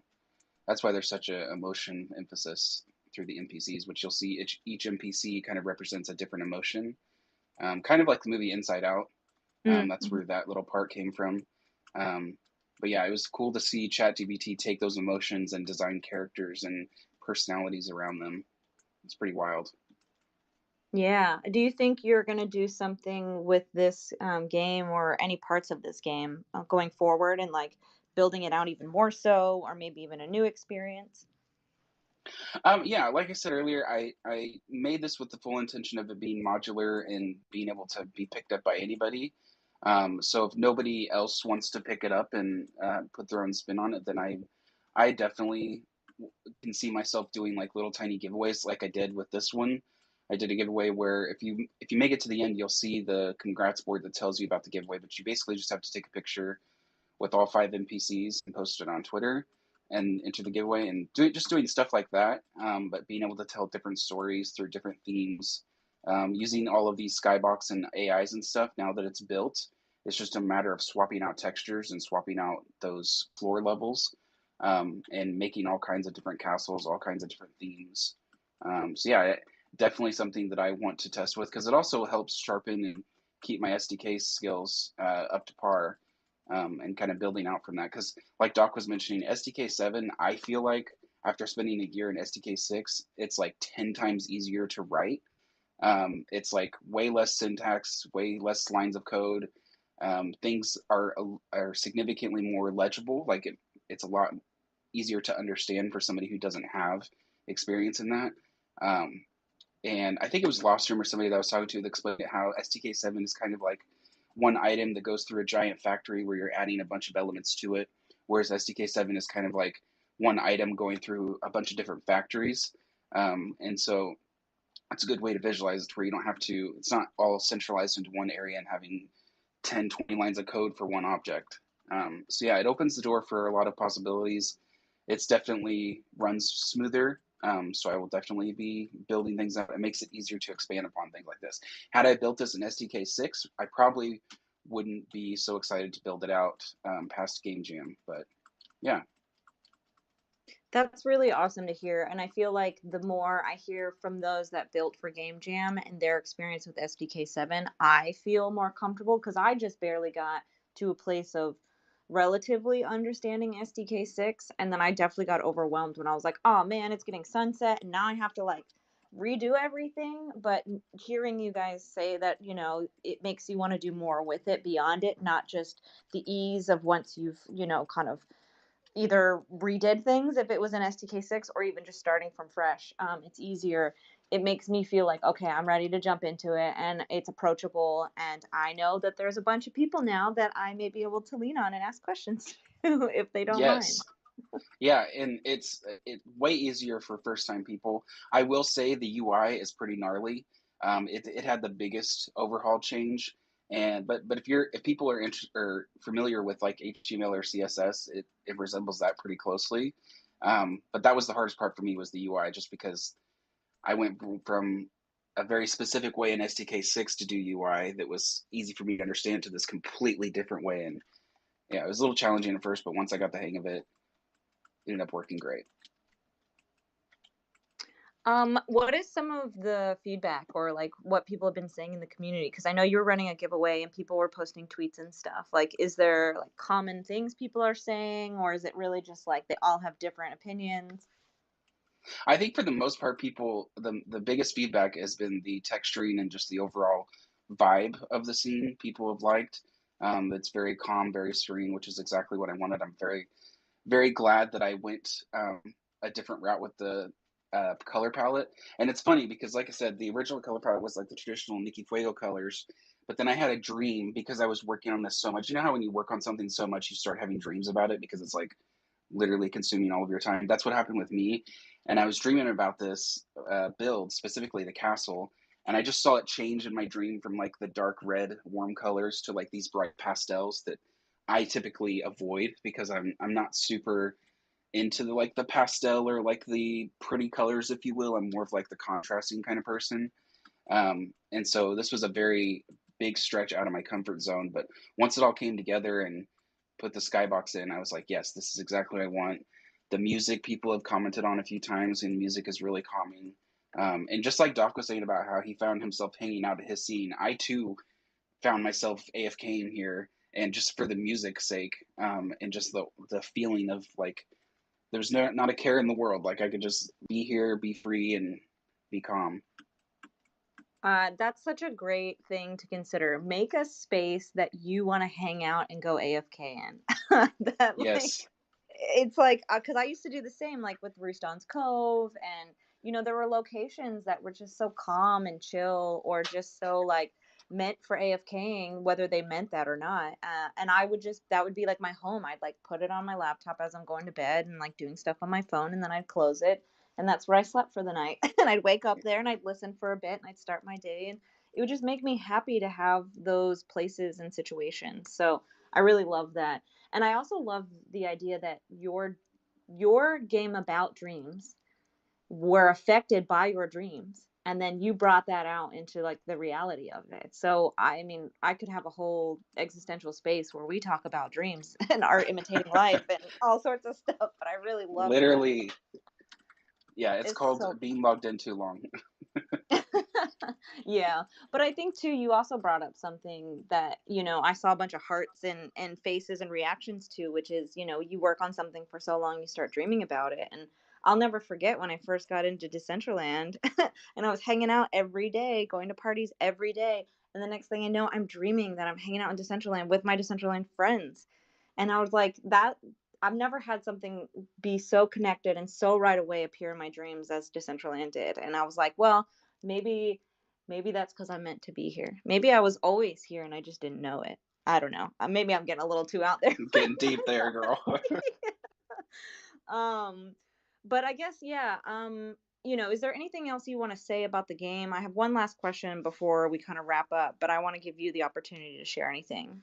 that's why there's such a emotion emphasis through the NPCs, which you'll see each NPC kind of represents a different emotion, kind of like the movie Inside Out. That's where that little part came from. But yeah, it was cool to see ChatGPT take those emotions and design characters and personalities around them. It's pretty wild. Yeah. Do you think you're going to do something with this game or any parts of this game going forward, and like building it out even more so, or maybe even a new experience? Yeah, like I said earlier, I made this with the full intention of it being modular and being able to be picked up by anybody. So if nobody else wants to pick it up and put their own spin on it, then I definitely can see myself doing like little tiny giveaways, like I did with this one. I did a giveaway where if you make it to the end, you'll see the congrats board that tells you about the giveaway, but you basically just have to take a picture with all 5 NPCs and post it on Twitter and enter the giveaway, and doing stuff like that. But being able to tell different stories through different themes, using all of these skybox and AIs and stuff. Now that it's built, it's just a matter of swapping out textures and swapping out those floor levels, and making all kinds of different castles, all kinds of different themes. So yeah, definitely something that I want to test with, because it also helps sharpen and keep my SDK skills up to par, and kind of building out from that. Because like Doc was mentioning, SDK 7, I feel like after spending a year in SDK 6, it's like 10 times easier to write. It's like way less syntax, way less lines of code. Things are significantly more legible. Like it's a lot easier to understand for somebody who doesn't have experience in that. And I think it was Lostrum or somebody that I was talking to that explained how STK7 is kind of like one item that goes through a giant factory where you're adding a bunch of elements to it, whereas SDK7 is kind of like one item going through a bunch of different factories. And so it's a good way to visualize it where you don't have to, it's not all centralized into one area and having 10, 20 lines of code for one object. So yeah, it opens the door for a lot of possibilities. It's definitely runs smoother. So I will definitely be building things up. It makes it easier to expand upon things like this. Had I built this in SDK 6, I probably wouldn't be so excited to build it out past Game Jam. But yeah. That's really awesome to hear. And I feel like the more I hear from those that built for Game Jam and their experience with SDK 7, I feel more comfortable because I just barely got to a place of relatively understanding SDK 6. And then I definitely got overwhelmed when I was like, oh man, it's getting sunset. And now I have to like redo everything. But hearing you guys say that, you know, it makes you want to do more with it beyond it, not just the ease of once you've, you know, kind of either redid things if it was an SDK6 or even just starting from fresh. It's easier. It makes me feel like, okay, I'm ready to jump into it and it's approachable. And I know that there's a bunch of people now that I may be able to lean on and ask questions to if they don't mind. Yes. Yeah, and it's way easier for first time people. I will say the UI is pretty gnarly. It had the biggest overhaul change, and but if people are or familiar with like HTML or CSS, it resembles that pretty closely. But that was the hardest part for me was the UI, just because I went from a very specific way in SDK 6 to do UI that was easy for me to understand to this completely different way, and yeah, it was a little challenging at first, but once I got the hang of it, it ended up working great. What is some of the feedback or like what people have been saying in the community? Because I know you're running a giveaway and people were posting tweets and stuff. Like, is there like common things people are saying, or is it really just like they all have different opinions? I think for the most part, people the biggest feedback has been the texturing and just the overall vibe of the scene. People have liked. It's very calm, very serene, which is exactly what I wanted. I'm very glad that I went a different route with the color palette. And it's funny because, like I said, the original color palette was like the traditional Nikki Fuego colors. But then I had a dream because I was working on this so much. You know how when you work on something so much, you start having dreams about it because it's like literally consuming all of your time. That's what happened with me. And I was dreaming about this build, specifically the castle. And I just saw it change in my dream from like the dark red warm colors to like these bright pastels that I typically avoid because I'm not super into the pastel or like the pretty colors, if you will. I'm more of like the contrasting kind of person. And so this was a very big stretch out of my comfort zone. But once it all came together and put the skybox in, I was like, yes, this is exactly what I want. The music people have commented on a few times, and music is really calming. And just like Doc was saying about how he found himself hanging out at his scene, I too found myself AFKing here, and just for the music's sake, and just the feeling of like there's not a care in the world. Like I could just be here, be free, and be calm. That's such a great thing to consider. Make a space that you want to hang out and go AFK in. That like Yes. it's like because I used to do the same like with Rooston's Cove, and you know there were locations that were just so calm and chill or just so like meant for AFKing, whether they meant that or not. And I would just that would be like my home. I'd like put it on my laptop as I'm going to bed and like doing stuff on my phone, and then I'd close it, and that's where I slept for the night. And I'd wake up there and I'd listen for a bit and I'd start my day, and it would just make me happy to have those places and situations. So I really love that. And I also love the idea that your game about dreams were affected by your dreams, and then you brought that out into like the reality of it. So I mean, I could have a whole existential space where we talk about dreams and art imitating life and all sorts of stuff, but I really love Literally. Yeah, it's called so being logged in too long. yeah, but I think too you also brought up something that, you know, I saw a bunch of hearts and faces and reactions to, which is, you know, you work on something for so long you start dreaming about it. And I'll never forget when I first got into Decentraland and I was hanging out every day, going to parties every day, and the next thing I know I'm dreaming that I'm hanging out in Decentraland with my Decentraland friends. And I was like, that I've never had something be so connected and so right away appear in my dreams as Decentraland did. And I was like, well, maybe Maybe that's because I'm meant to be here. Maybe I was always here and I just didn't know it. I don't know. Maybe I'm getting a little too out there. Getting deep there, girl. But I guess, yeah. You know, is there anything else you want to say about the game? I have one last question before we kind of wrap up, but I want to give you the opportunity to share anything.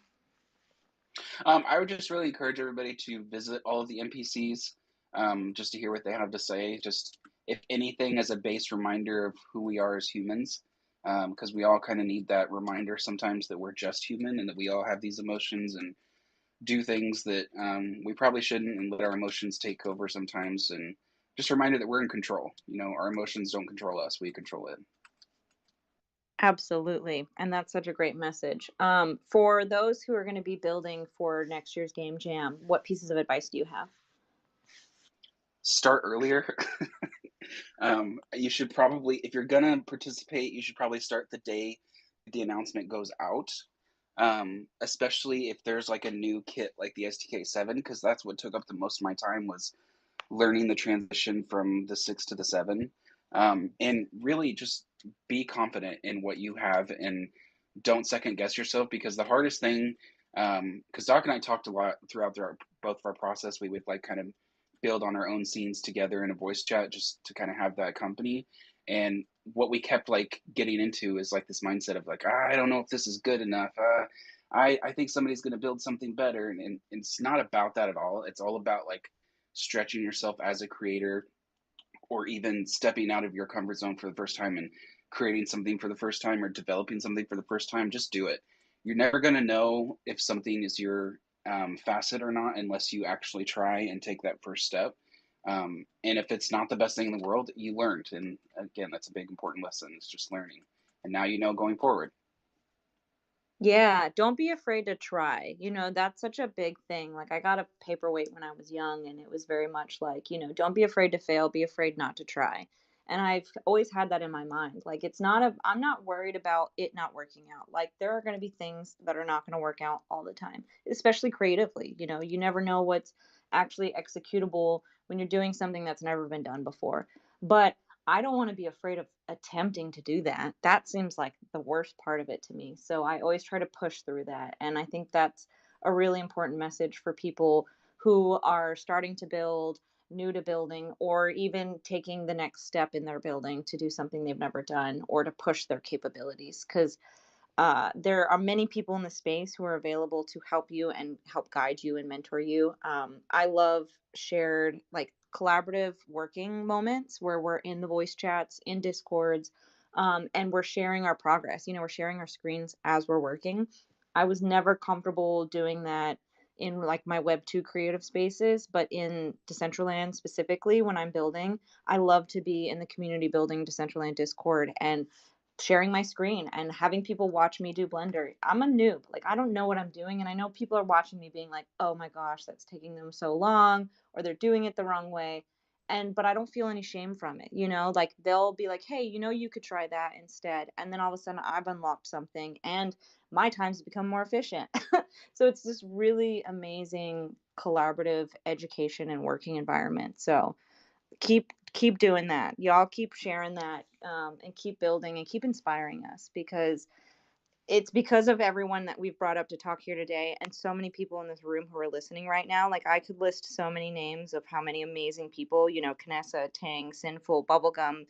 I would just really encourage everybody to visit all of the NPCs, just to hear what they have to say. Just, if anything, as a base reminder of who we are as humans, because we all kind of need that reminder sometimes that we're just human and that we all have these emotions and do things that we probably shouldn't, and let our emotions take over sometimes. And just a reminder that we're in control. You know, our emotions don't control us; we control it. Absolutely. And that's such a great message. For those who are going to be building for next year's Game Jam, what pieces of advice do you have? Start earlier. You should probably, if you're gonna participate, you should probably start the day the announcement goes out. Especially if there's like a new kit like the STK7, because that's what took up the most of my time, was learning the transition from the 6 to the 7. And really just be confident in what you have and don't second guess yourself, because the hardest thing, because Doc and I talked a lot throughout both of our process. We would like kind of build on our own scenes together in a voice chat just to kind of have that company. And what we kept like getting into is like this mindset of like, I don't know if this is good enough. I think somebody's going to build something better. And it's not about that at all. It's all about like stretching yourself as a creator, or even stepping out of your comfort zone for the first time and creating something for the first time, or developing something for the first time. Just do it. You're never going to know if something is your facet or not unless you actually try and take that first step. And if it's not the best thing in the world, you learned. And again, that's a big important lesson. It's just learning. And now you know going forward. Yeah, don't be afraid to try. You know, that's such a big thing. Like, I got a paperweight when I was young, and it was very much like, you know, don't be afraid to fail, be afraid not to try. And I've always had that in my mind. Like, I'm not worried about it not working out. Like, there are going to be things that are not going to work out all the time, especially creatively. You know, you never know what's actually executable when you're doing something that's never been done before. But I don't want to be afraid of attempting to do that. That seems like the worst part of it to me. So I always try to push through that. And I think that's a really important message for people who are starting to build, new to building, or even taking the next step in their building to do something they've never done or to push their capabilities. Because there are many people in the space who are available to help you and help guide you and mentor you. I love shared, like, collaborative working moments where we're in the voice chats, in Discords, and we're sharing our progress. You know, we're sharing our screens as we're working. I was never comfortable doing that in like my Web 2 creative spaces, but in Decentraland specifically, when I'm building, I love to be in the community building Decentraland Discord and sharing my screen and having people watch me do Blender. I'm a noob. Like, I don't know what I'm doing. And I know people are watching me being like, oh my gosh, that's taking them so long, or they're doing it the wrong way. But I don't feel any shame from it. You know, like, they'll be like, hey, you know, you could try that instead. And then all of a sudden I've unlocked something and my time's become more efficient. So it's this really amazing collaborative education and working environment. So keep doing that. Y'all keep sharing that, and keep building and keep inspiring us, because it's because of everyone that we've brought up to talk here today, and so many people in this room who are listening right now. Like, I could list so many names of how many amazing people, you know, Kanessa, Tang, Sinful, Bubblegum,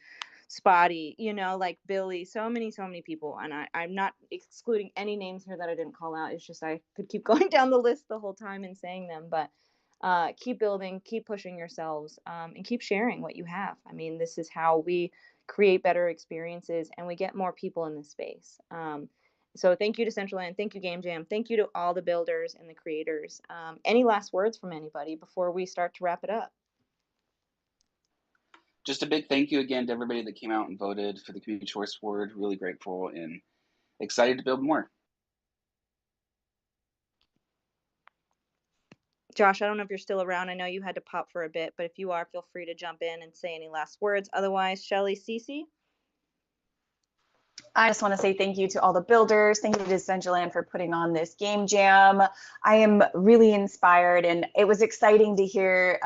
Spotty, you know, like Billy, so many people. And I'm not excluding any names here that I didn't call out. It's just I could keep going down the list the whole time and saying them. But keep building, keep pushing yourselves, and keep sharing what you have. I mean, this is how we create better experiences and we get more people in this space. So thank you to Decentraland, thank you Game Jam, thank you to all the builders and the creators. Any last words from anybody before we start to wrap it up? Just a big thank you again to everybody that came out and voted for the Community Choice Award. Really grateful and excited to build more. Josh, I don't know if you're still around. I know you had to pop for a bit, but if you are, feel free to jump in and say any last words. Otherwise, Shelly, Cece? I just want to say thank you to all the builders. Thank you to Decentraland for putting on this game jam. I am really inspired, and it was exciting to hear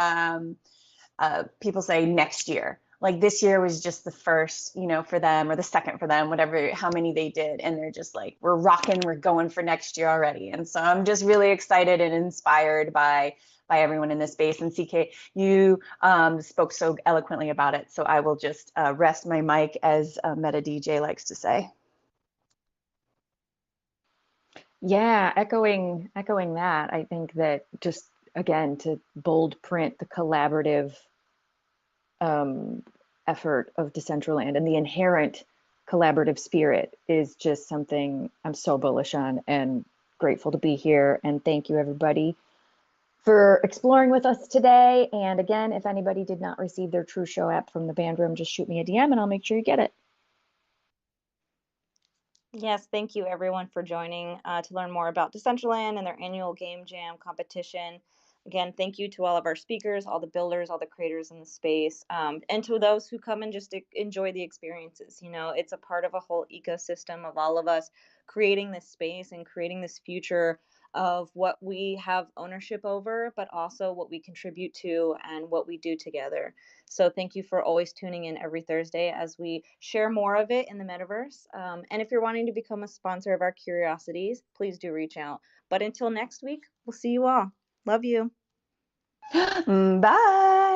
people say next year. like this year was just the first, for them, or the second for them, whatever, how many they did. And they're just like, we're rocking, we're going for next year already. And so I'm just really excited and inspired by everyone in this space. And CK, you spoke so eloquently about it. So I will just rest my mic, as Meta DJ likes to say. Yeah, echoing that, I think that just again to bold print the collaborative effort of Decentraland and the inherent collaborative spirit is just something I'm so bullish on, and grateful to be here. And thank you everybody for exploring with us today. And again, if anybody did not receive their True Show app from the band room, just shoot me a DM and I'll make sure you get it. Yes, thank you everyone for joining to learn more about Decentraland and their annual Game Jam competition. Again, thank you to all of our speakers, all the builders, all the creators in the space, and to those who come and just enjoy the experiences. It's a part of a whole ecosystem of all of us creating this space and creating this future of what we have ownership over, but also what we contribute to and what we do together. So thank you for always tuning in every Thursday as we share more of it in the metaverse. And if you're wanting to become a sponsor of our curiosities, please do reach out. But until next week, we'll see you all. Love you. Bye.